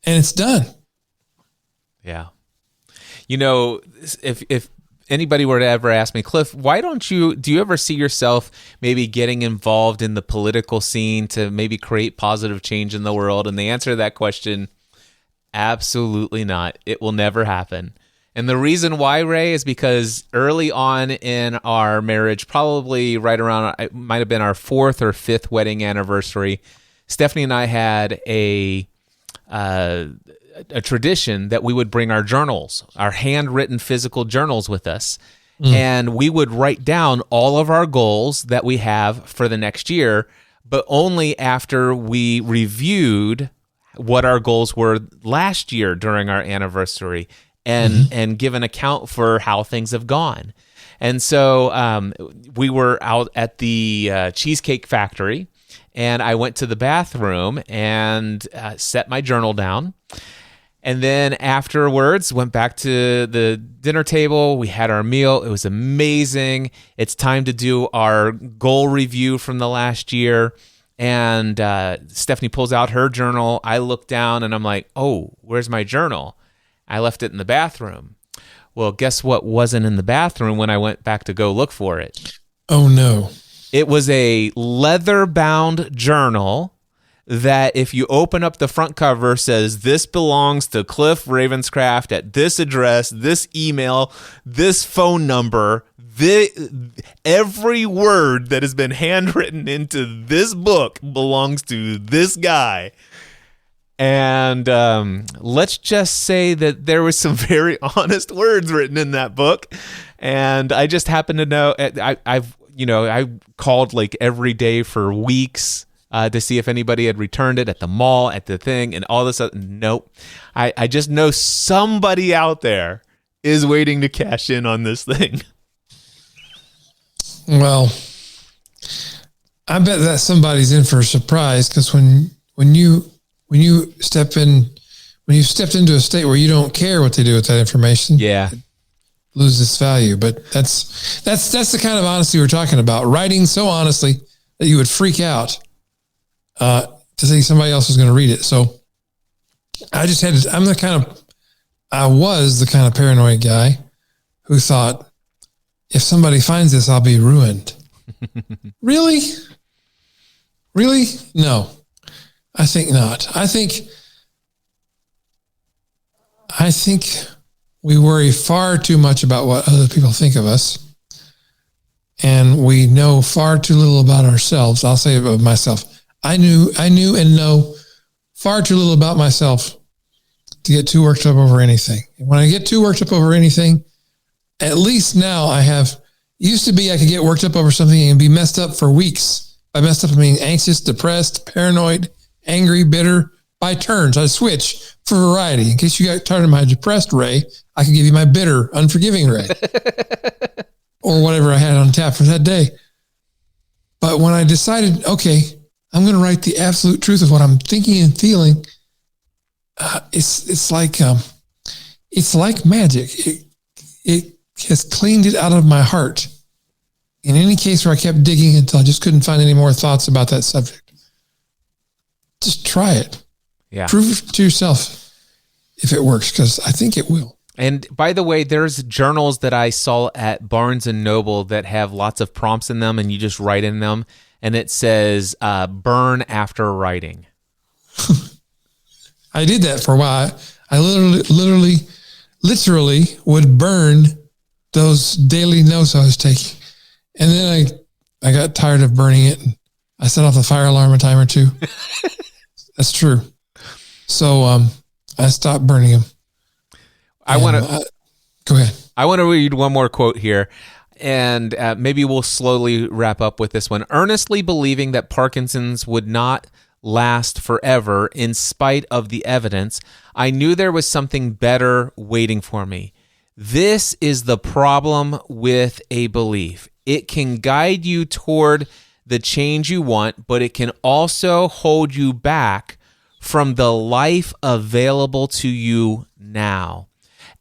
And it's done. Yeah. You know, if anybody were to ever ask me, Cliff, do you ever see yourself maybe getting involved in the political scene to maybe create positive change in the world? And the answer to that question Absolutely not. It will never happen. And the reason why, Ray, is because early on in our marriage, probably right around, it might have been our 4th or 5th wedding anniversary, Stephanie and I had a tradition that we would bring our journals, our handwritten physical journals with us. And we would write down all of our goals that we have for the next year, but only after we reviewed what our goals were last year during our anniversary and give an account for how things have gone. And so we were out at the Cheesecake Factory, and I went to the bathroom and set my journal down. And then afterwards, went back to the dinner table. We had our meal. It was amazing. It's time to do our goal review from the last year. And Stephanie pulls out her journal. I look down and I'm like, oh, where's my journal? I left it in the bathroom. Well, guess what wasn't in the bathroom when I went back to go look for it? Oh, no. It was a leather-bound journal that if you open up the front cover says, this belongs to Cliff Ravenscraft at this address, this email, this phone number. Every word that has been handwritten into this book belongs to this guy. And let's just say that there was some very honest words written in that book. And I just happen to know, I called like every day for weeks to see if anybody had returned it at the mall, at the thing, and all this. Nope. I just know somebody out there is waiting to cash in on this thing. Well, I bet that somebody's in for a surprise, because when you stepped into a state where you don't care what they do with that information, yeah, it loses its value. But that's the kind of honesty we're talking about. Writing so honestly that you would freak out to think somebody else was going to read it. So I just I was the kind of paranoid guy who thought, if somebody finds this, I'll be ruined. Really? No, I think not. I think we worry far too much about what other people think of us, and we know far too little about ourselves. I'll say about myself. I knew and know far too little about myself to get too worked up over anything. And when I get too worked up over anything, at least now used to be I could get worked up over something and be messed up for weeks. By messed up, I mean anxious, depressed, paranoid, angry, bitter, by turns. I switch for variety. In case you got tired of my depressed Ray, I could give you my bitter, unforgiving Ray. Or whatever I had on tap for that day. But when I decided, okay, I'm going to write the absolute truth of what I'm thinking and feeling, it's like magic. It has cleaned it out of my heart. In any case where I kept digging until I just couldn't find any more thoughts about that subject, just try it. Yeah. Prove it to yourself if it works, because I think it will. And by the way, there's journals that I saw at Barnes & Noble that have lots of prompts in them, and you just write in them, and it says, burn after writing. I did that for a while. I literally would burn those daily notes I was taking. And then I got tired of burning it, and I set off the fire alarm a time or two. That's true. So I stopped burning them. Go ahead. I want to read one more quote here, and maybe we'll slowly wrap up with this one. Earnestly believing that Parkinson's would not last forever in spite of the evidence, I knew there was something better waiting for me. This is the problem with a belief. It can guide you toward the change you want, but it can also hold you back from the life available to you now.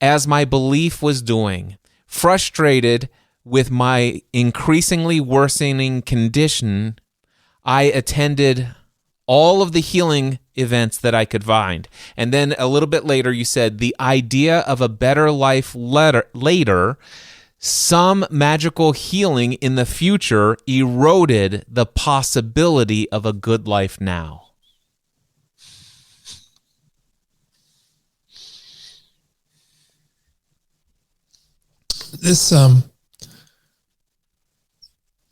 As my belief was doing, frustrated with my increasingly worsening condition, I attended all of the healing events that I could find. And then a little bit later, you said, the idea of a better life later, some magical healing in the future eroded the possibility of a good life now. this, I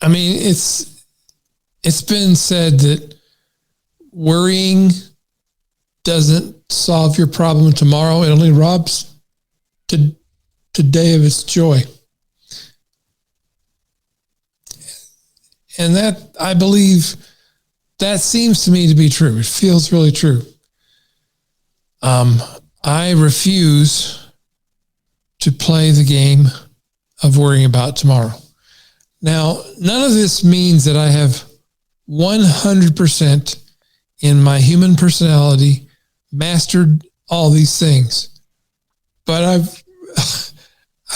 mean, it's been said that worrying doesn't solve your problem tomorrow. It only robs today of its joy. And that, I believe, that seems to me to be true. It feels really true. I refuse to play the game of worrying about tomorrow. Now, none of this means that I have 100% in my human personality mastered all these things. But I've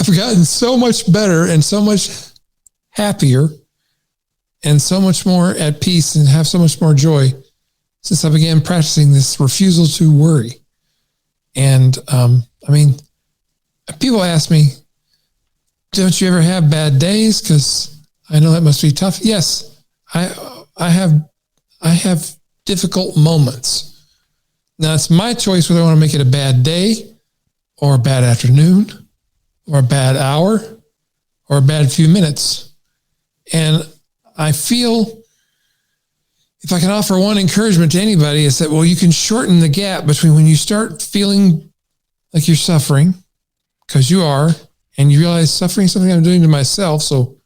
gotten so much better and so much happier and so much more at peace and have so much more joy since I began practicing this refusal to worry. And I mean, people ask me, don't you ever have bad days? Because I know that must be tough. Yes, I have difficult moments. Now it's my choice whether I want to make it a bad day or a bad afternoon or a bad hour or a bad few minutes. And I feel if I can offer one encouragement to anybody, it's that, well, you can shorten the gap between when you start feeling like you're suffering, because you are, and you realize suffering is something I'm doing to myself. So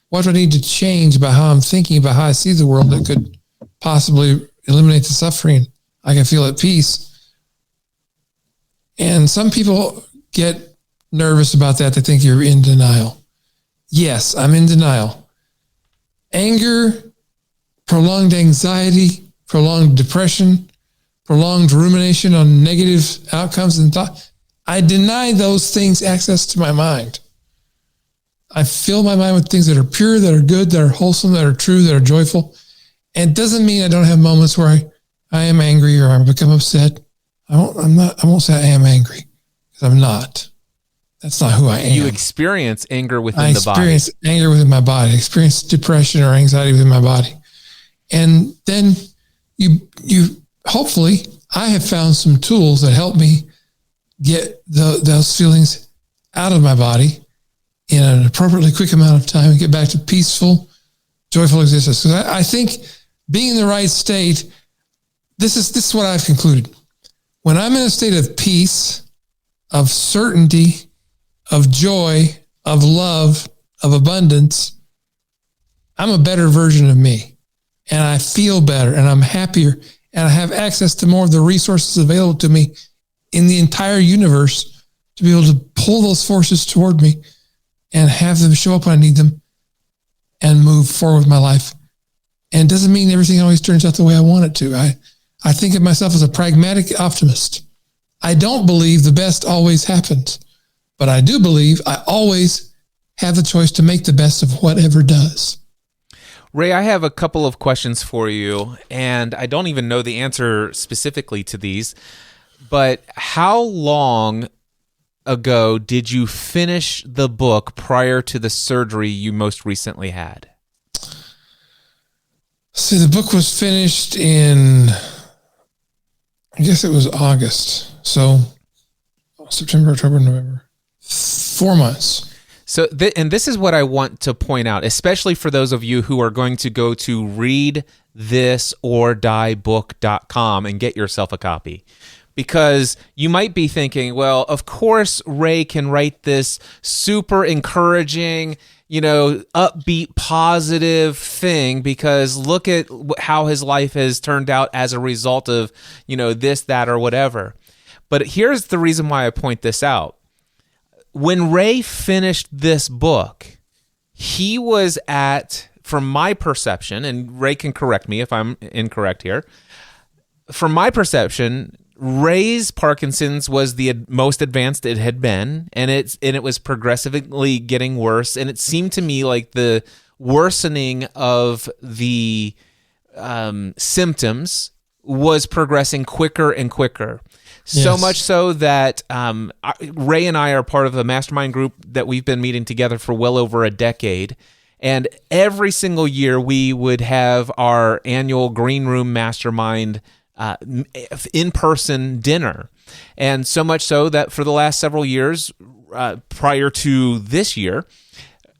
what do I need to change about how I'm thinking about how I see the world that could possibly eliminate the suffering? I can feel at peace. And some people get nervous about that. They think you're in denial. Yes, I'm in denial. Anger, prolonged anxiety, prolonged depression, prolonged rumination on negative outcomes and thought. I deny those things access to my mind. I fill my mind with things that are pure, that are good, that are wholesome, that are true, that are joyful. And it doesn't mean I don't have moments where I am angry or I become upset. I won't say I am angry, because I'm not. That's not who I am. You experience anger within the body. I experience anger within my body. I experience depression or anxiety within my body. And then you hopefully, I have found some tools that help me get those feelings out of my body in an appropriately quick amount of time and get back to peaceful, joyful existence. Because I think being in the right state, this is what I've concluded. When I'm in a state of peace, of certainty, of joy, of love, of abundance, I'm a better version of me. And I feel better and I'm happier and I have access to more of the resources available to me in the entire universe to be able to pull those forces toward me and have them show up when I need them and move forward with my life. And it doesn't mean everything always turns out the way I want it to. I think of myself as a pragmatic optimist. I don't believe the best always happens, but I do believe I always have the choice to make the best of whatever does. Ray, I have a couple of questions for you, and I don't even know the answer specifically to these, but how long ago did you finish the book prior to the surgery you most recently had? See, the book was finished in, I guess it was August. So September, October, November, 4 months. So, and this is what I want to point out, especially for those of you who are going to go to readthisorddiebook.com and get yourself a copy. Because you might be thinking, well, of course Ray can write this super encouraging, upbeat, positive thing, because look at how his life has turned out as a result of, this, that, or whatever. But here's the reason why I point this out. When Ray finished this book, he was at, from my perception, and Ray can correct me if I'm incorrect here, from my perception, Ray's Parkinson's was the most advanced it had been, and it was progressively getting worse, and it seemed to me like the worsening of the symptoms was progressing quicker and quicker. So Yes. much so that Ray and I are part of a mastermind group that we've been meeting together for well over a decade. And every single year we would have our annual Green Room Mastermind in-person dinner. And so much so that for the last several years, prior to this year,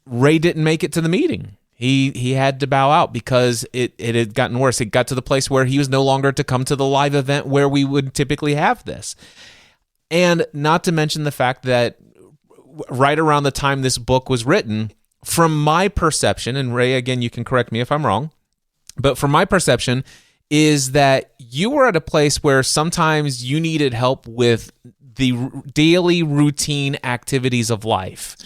Ray didn't make it to the meeting. He had to bow out because it had gotten worse. It got to the place where he was no longer to come to the live event where we would typically have this. And not to mention the fact that right around the time this book was written, from my perception, and Ray, again, you can correct me if I'm wrong, but from my perception is that you were at a place where sometimes you needed help with the daily routine activities of life.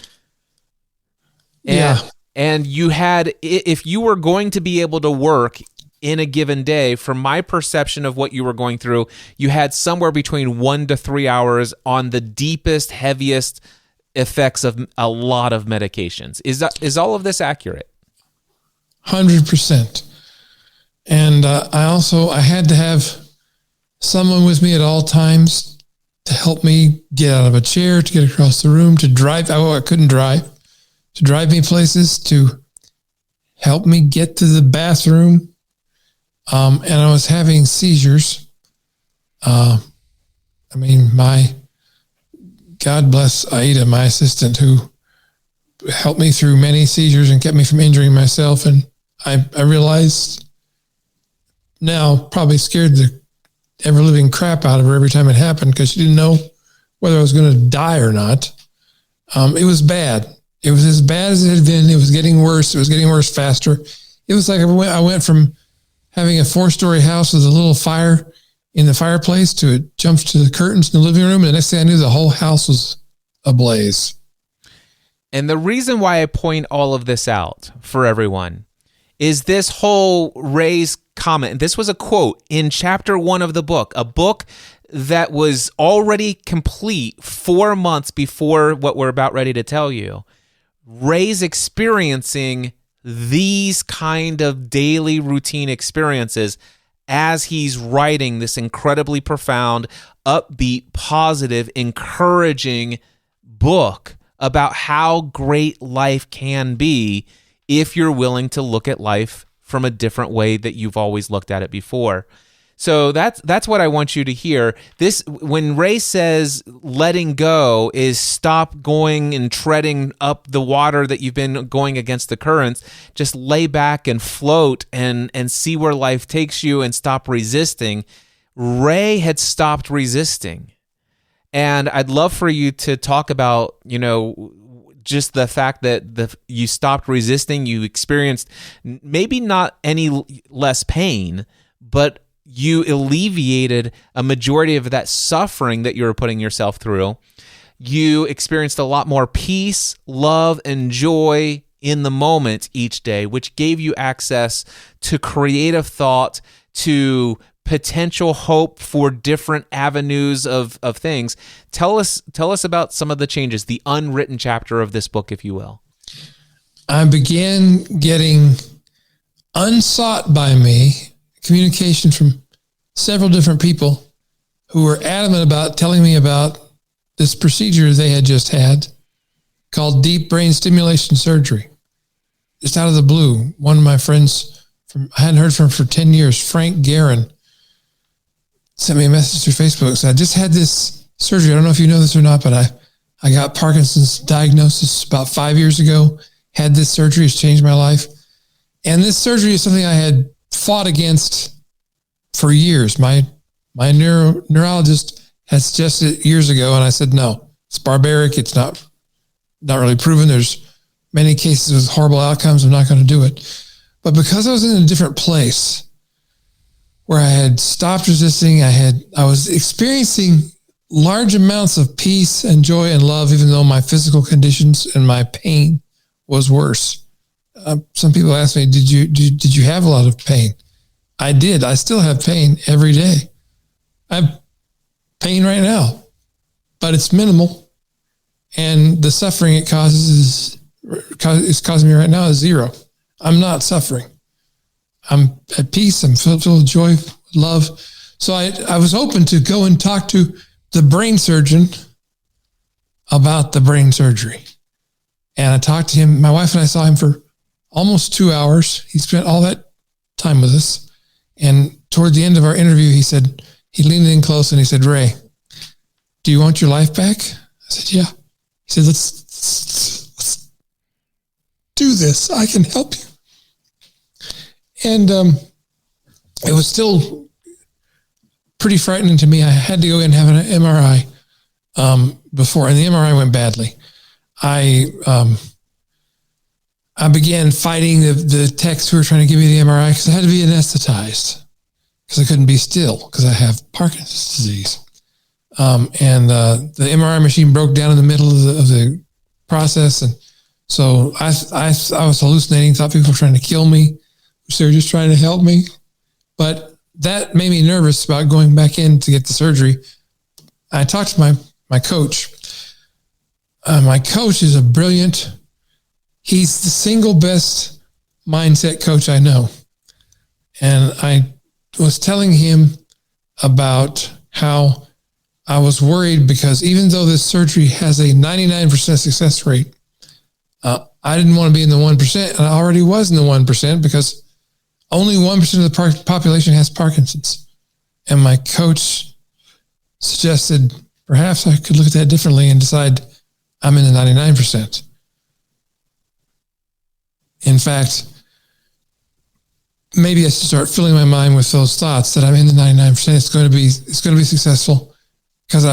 And you had, if you were going to be able to work in a given day, from my perception of what you were going through, you had somewhere between 1 to 3 hours on the deepest, heaviest effects of a lot of medications. Is all of this accurate? 100%. And I had to have someone with me at all times to help me get out of a chair, to get across the room, to drive. I couldn't drive. To drive me places, to help me get to the bathroom. And I was having seizures. God bless Aida, my assistant, who helped me through many seizures and kept me from injuring myself. And I realized now, probably scared the ever-living crap out of her every time it happened because she didn't know whether I was going to die or not. It was bad. It was as bad as it had been. It was getting worse. It was getting worse faster. It was like I went from having a 4-story house with a little fire in the fireplace to it jumps to the curtains in the living room. And the next thing I knew, the whole house was ablaze. And the reason why I point all of this out for everyone is this whole Ray's comment. This was a quote in chapter 1 of the book, a book that was already complete 4 months before what we're about ready to tell you. Ray's experiencing these kind of daily routine experiences as he's writing this incredibly profound, upbeat, positive, encouraging book about how great life can be if you're willing to look at life from a different way that you've always looked at it before. So that's what I want you to hear. This, when Ray says letting go is stop going and treading up the water that you've been going against the currents, just lay back and float and see where life takes you and stop resisting. Ray had stopped resisting. And I'd love for you to talk about, just the fact that you stopped resisting, you experienced maybe not any less pain, but you alleviated a majority of that suffering that you were putting yourself through. You experienced a lot more peace, love, and joy in the moment each day, which gave you access to creative thought, to potential hope for different avenues of things. Tell us about some of the changes, the unwritten chapter of this book, if you will. I began getting unsought by me communication from several different people who were adamant about telling me about this procedure they had just had called deep brain stimulation surgery. Just out of the blue, one of my friends I hadn't heard from for 10 years, Frank Guerin, sent me a message through Facebook. So I just had this surgery. I don't know if you know this or not, but I got Parkinson's diagnosis about 5 years ago, had this surgery. It's changed my life. And this surgery is something I had fought against for years. My neurologist had suggested it years ago, and I said, no, it's barbaric. It's not really proven. There's many cases with horrible outcomes. I'm not going to do it. But because I was in a different place where I had stopped resisting, I was experiencing large amounts of peace and joy and love, even though my physical conditions and my pain was worse. Some people ask me, did you have a lot of pain? I did. I still have pain every day. I have pain right now, but it's minimal. And the suffering it causes is causing me right now is zero. I'm not suffering. I'm at peace. I'm filled with joy, love. So I was open to go and talk to the brain surgeon about the brain surgery. And I talked to him. My wife and I saw him for almost 2 hours. He spent all that time with us. And toward the end of our interview, he leaned in close and he said, "Ray, do you want your life back?" I said, "Yeah." He said, let's do this. I can help you. And it was still pretty frightening to me. I had to go in and have an MRI before, and the MRI went badly. I began fighting the techs who were trying to give me the MRI because I had to be anesthetized because I couldn't be still because I have Parkinson's disease. And the MRI machine broke down in the middle of the process. And so I was hallucinating, thought people were trying to kill me, which they were just trying to help me. But that made me nervous about going back in to get the surgery. I talked to my coach. My coach is he's the single best mindset coach I know. And I was telling him about how I was worried because even though this surgery has a 99% success rate, I didn't want to be in the 1%. And I already was in the 1% because only 1% of the population has Parkinson's. And my coach suggested perhaps I could look at that differently and decide I'm in the 99%. In fact, maybe I should start filling my mind with those thoughts that I'm in the 99%. It's going to be successful. Because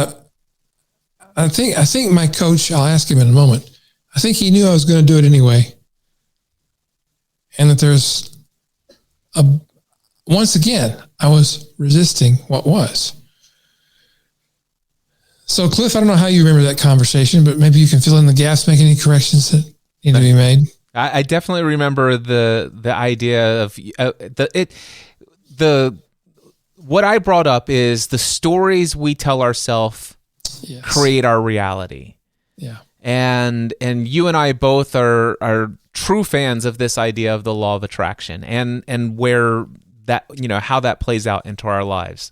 I think my coach, I'll ask him in a moment, I think he knew I was going to do it anyway. And that once again, I was resisting what was. So Cliff, I don't know how you remember that conversation, but maybe you can fill in the gaps, make any corrections that need to be made. I definitely remember the idea of what I brought up is the stories we tell ourselves create our reality. Yeah. And you and I both are true fans of this idea of the law of attraction and where that, how that plays out into our lives.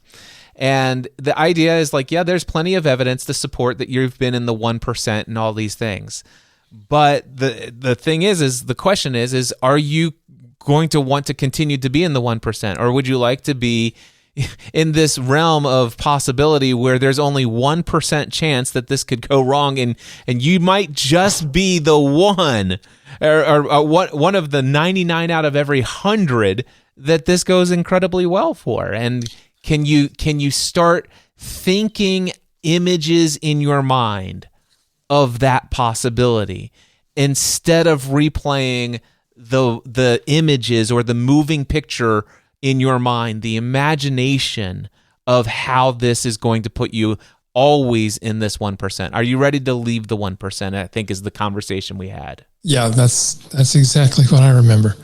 And the idea is like, yeah, there's plenty of evidence to support that you've been in the 1% and all these things. But the thing is the question is are you going to want to continue to be in the 1%, or would you like to be in this realm of possibility where there's only 1% chance that this could go wrong, and you might just be the one or one of the 99 out of every 100 that this goes incredibly well for? And can you start thinking images in your mind of that possibility instead of replaying the images or the moving picture in your mind, the imagination of how this is going to put you always in this 1%? Are you ready to leave the 1%? I think is the conversation we had. Yeah, that's exactly what I remember.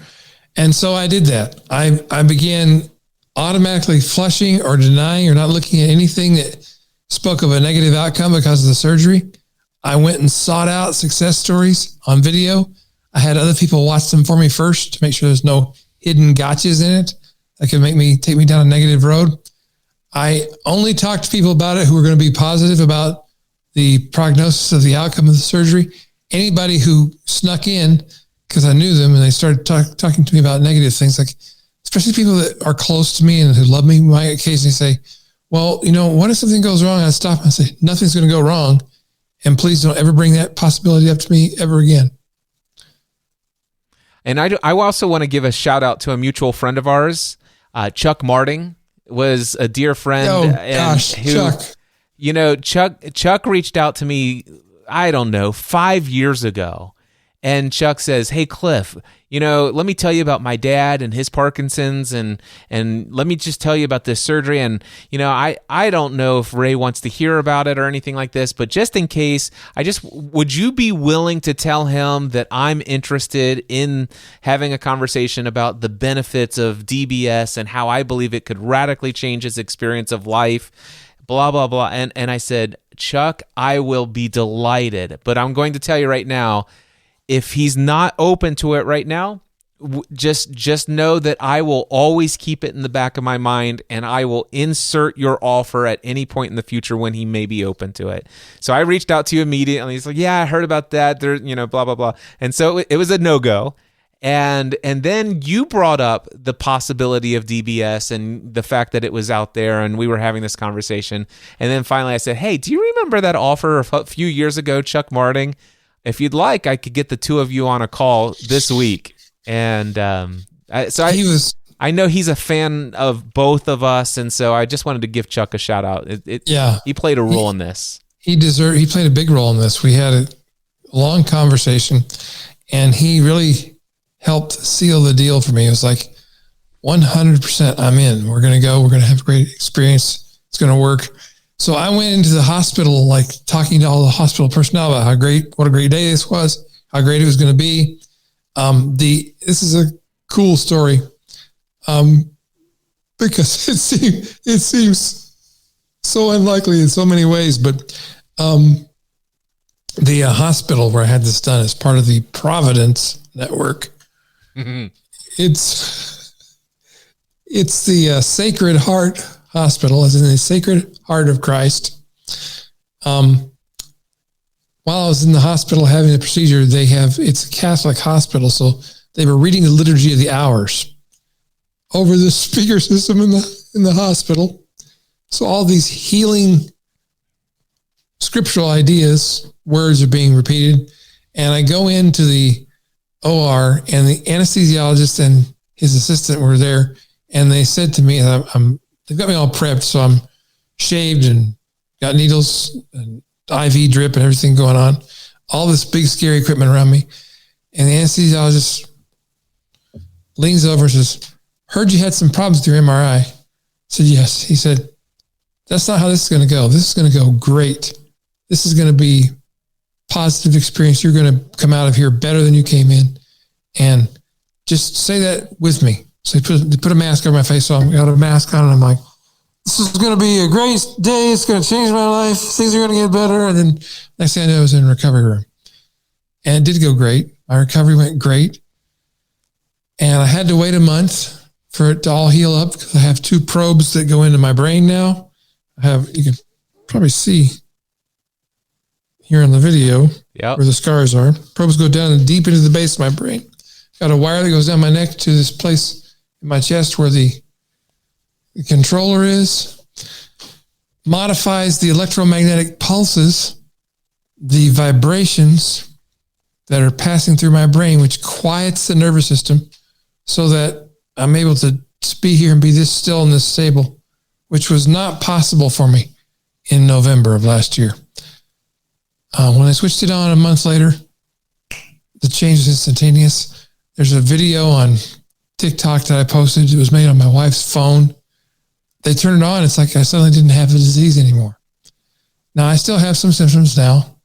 And so I did that. I began automatically flushing or denying or not looking at anything that spoke of a negative outcome because of the surgery. I went and sought out success stories on video. I had other people watch them for me first to make sure there's no hidden gotchas in it that could take me down a negative road. I only talked to people about it who were going to be positive about the prognosis of the outcome of the surgery. Anybody who snuck in, because I knew them and they started talking to me about negative things, like especially people that are close to me and who love me, might occasionally say, well, what if something goes wrong? I stop and I say, nothing's going to go wrong. And please don't ever bring that possibility up to me ever again. And I also want to give a shout out to a mutual friend of ours. Chuck Marting was a dear friend. Oh, gosh, Chuck. Chuck reached out to me, I don't know, 5 years ago. And Chuck says, hey, Cliff, let me tell you about my dad and his Parkinson's and let me just tell you about this surgery. And, I don't know if Ray wants to hear about it or anything like this, but just in case, would you be willing to tell him that I'm interested in having a conversation about the benefits of DBS and how I believe it could radically change his experience of life, blah, blah, blah. And I said, Chuck, I will be delighted, but I'm going to tell you right now, if he's not open to it right now, just know that I will always keep it in the back of my mind, and I will insert your offer at any point in the future when he may be open to it. So I reached out to you immediately. He's like, yeah, I heard about that. There, blah, blah, blah. And so it was a no-go. And then you brought up the possibility of DBS and the fact that it was out there, and we were having this conversation. And then finally I said, hey, do you remember that offer a few years ago, Chuck Marting? If you'd like, I could get the two of you on a call this week. And I know he's a fan of both of us, and so I just wanted to give Chuck a shout out. He played a role in this. He played a big role in this. We had a long conversation, and he really helped seal the deal for me. It was like 100% I'm in. We're going to go. We're going to have a great experience. It's going to work. So I went into the hospital, like talking to all the hospital personnel about what a great day this was, how great it was going to be. This is a cool story. Because it seems so unlikely in so many ways, but the hospital where I had this done is part of the Providence Network. Mm-hmm. It's the Sacred Heart Hospital, as in the Sacred Heart of Christ. While I was in the hospital having a procedure, it's a Catholic hospital, so they were reading the Liturgy of the Hours over the speaker system in the hospital. So all these healing scriptural ideas, words are being repeated. And I go into the OR, and the anesthesiologist and his assistant were there. And they said to me, they've got me all prepped. So I'm shaved and got needles and IV drip and everything going on. All this big, scary equipment around me. And the anesthesiologist leans over and says, heard you had some problems with your MRI. I said, yes. He said, that's not how this is going to go. This is going to go great. This is going to be positive experience. You're going to come out of here better than you came in. And just say that with me. So they put a mask over my face. So I got a mask on, and I'm like, this is going to be a great day. It's going to change my life. Things are going to get better. And then next thing I know, I was in a recovery room. And it did go great. My recovery went great. And I had to wait a month for it to all heal up, because I have 2 probes that go into my brain now. You can probably see here on the video where the scars are. Probes go down and deep into the base of my brain. Got a wire that goes down my neck to this place in my chest where the controller is. Modifies the electromagnetic pulses, the vibrations that are passing through my brain, which quiets the nervous system so that I'm able to be here and be this still and this stable, which was not possible for me in November of last year. When I switched it on a month later, the change was instantaneous. There's a video on TikTok that I posted. It was made on my wife's phone. They turned it on. It's like I suddenly didn't have the disease anymore. Now, I still have some symptoms now.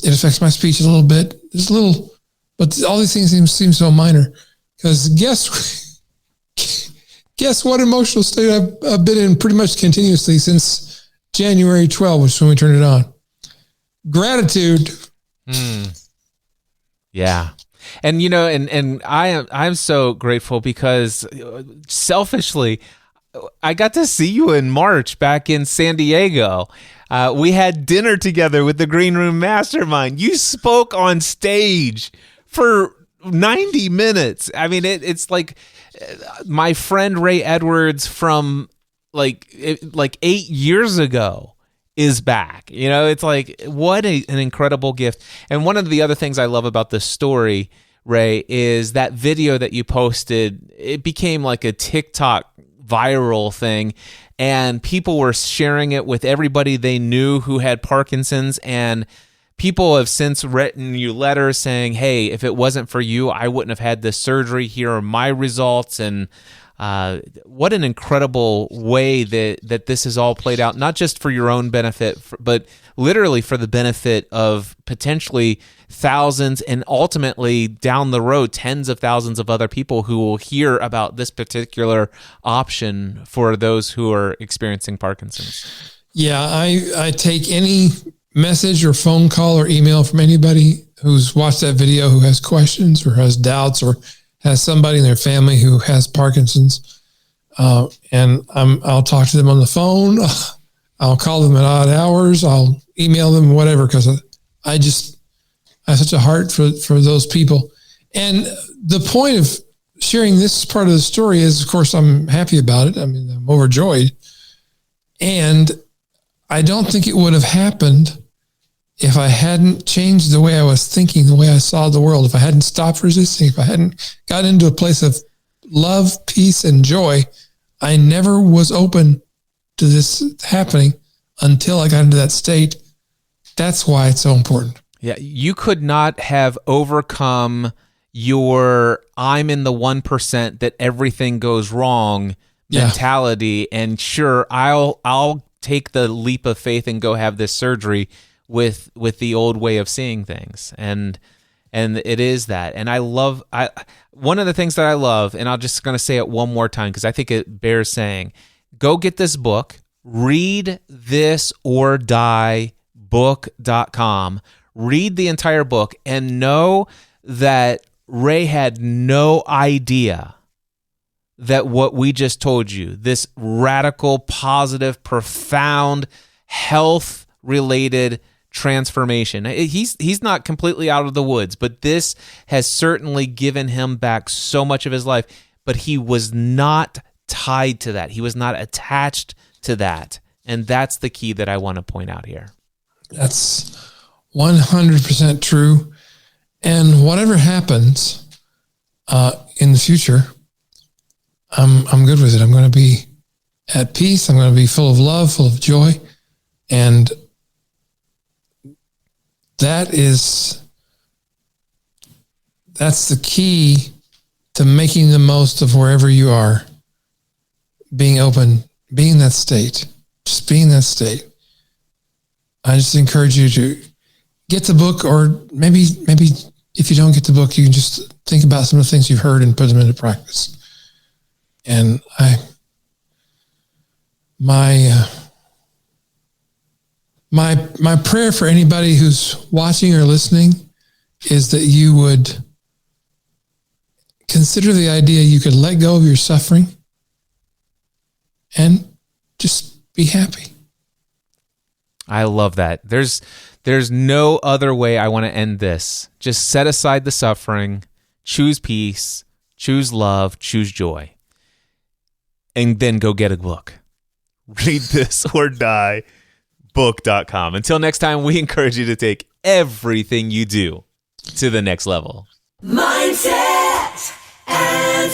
It affects my speech a little bit. There's a little, but all these things seem so minor. Because guess what emotional state I've been in pretty much continuously since January 12th, which is when we turned it on. Gratitude. Yeah. And, and I'm so grateful because selfishly, I got to see you in March back in San Diego. We had dinner together with the Green Room Mastermind. You spoke on stage for 90 minutes. I mean, it's like my friend Ray Edwards from like 8 years ago is back. It's like, what an incredible gift. And one of the other things I love about this story, Ray, is that video that you posted. It became like a TikTok viral thing, and people were sharing it with everybody they knew who had Parkinson's, and people have since written you letters saying, hey, if it wasn't for you, I wouldn't have had this surgery. Here are my results. And what an incredible way that this has all played out, not just for your own benefit, but literally for the benefit of potentially thousands and ultimately down the road, tens of thousands of other people who will hear about this particular option for those who are experiencing Parkinson's. Yeah, I take any message or phone call or email from anybody who's watched that video, who has questions or has doubts or has somebody in their family who has Parkinson's. And I'll talk to them on the phone. I'll call them at odd hours. I'll email them, whatever, because I have such a heart for those people. And the point of sharing this part of the story is, of course, I'm happy about it. I mean, I'm overjoyed. And I don't think it would have happened if I hadn't changed the way I was thinking, the way I saw the world, if I hadn't stopped resisting, if I hadn't gotten into a place of love, peace, and joy. I never was open to this happening until I got into that state. That's why it's so important. Yeah, you could not have overcome your I'm in the 1% that everything goes wrong mentality, and sure, I'll take the leap of faith and go have this surgery with the old way of seeing things. And it is that. And one of the things that I love, and I'm just going to say it one more time because I think it bears saying, go get this book, read This or Die book.com, read the entire book, and know that Ray had no idea that what we just told you, this radical, positive, profound, health-related transformation. He's not completely out of the woods, but this has certainly given him back so much of his life, but he was not tied to that. He was not attached to that. And that's the key that I want to point out here. That's 100% true. And whatever happens in the future, I'm good with it. I'm going to be at peace. I'm going to be full of love, full of joy. And that's the key to making the most of wherever you are. Being open, being in that state, just being in that state. I just encourage you to get the book, or maybe if you don't get the book, you can just think about some of the things you've heard and put them into practice. And my prayer for anybody who's watching or listening is that you would consider the idea you could let go of your suffering and just be happy. I love that. There's no other way I want to end this. Just set aside the suffering, choose peace, choose love, choose joy, and then go get a book. Read This or Die book.com. Until next time, we encourage you to take everything you do to the next level. Mindset and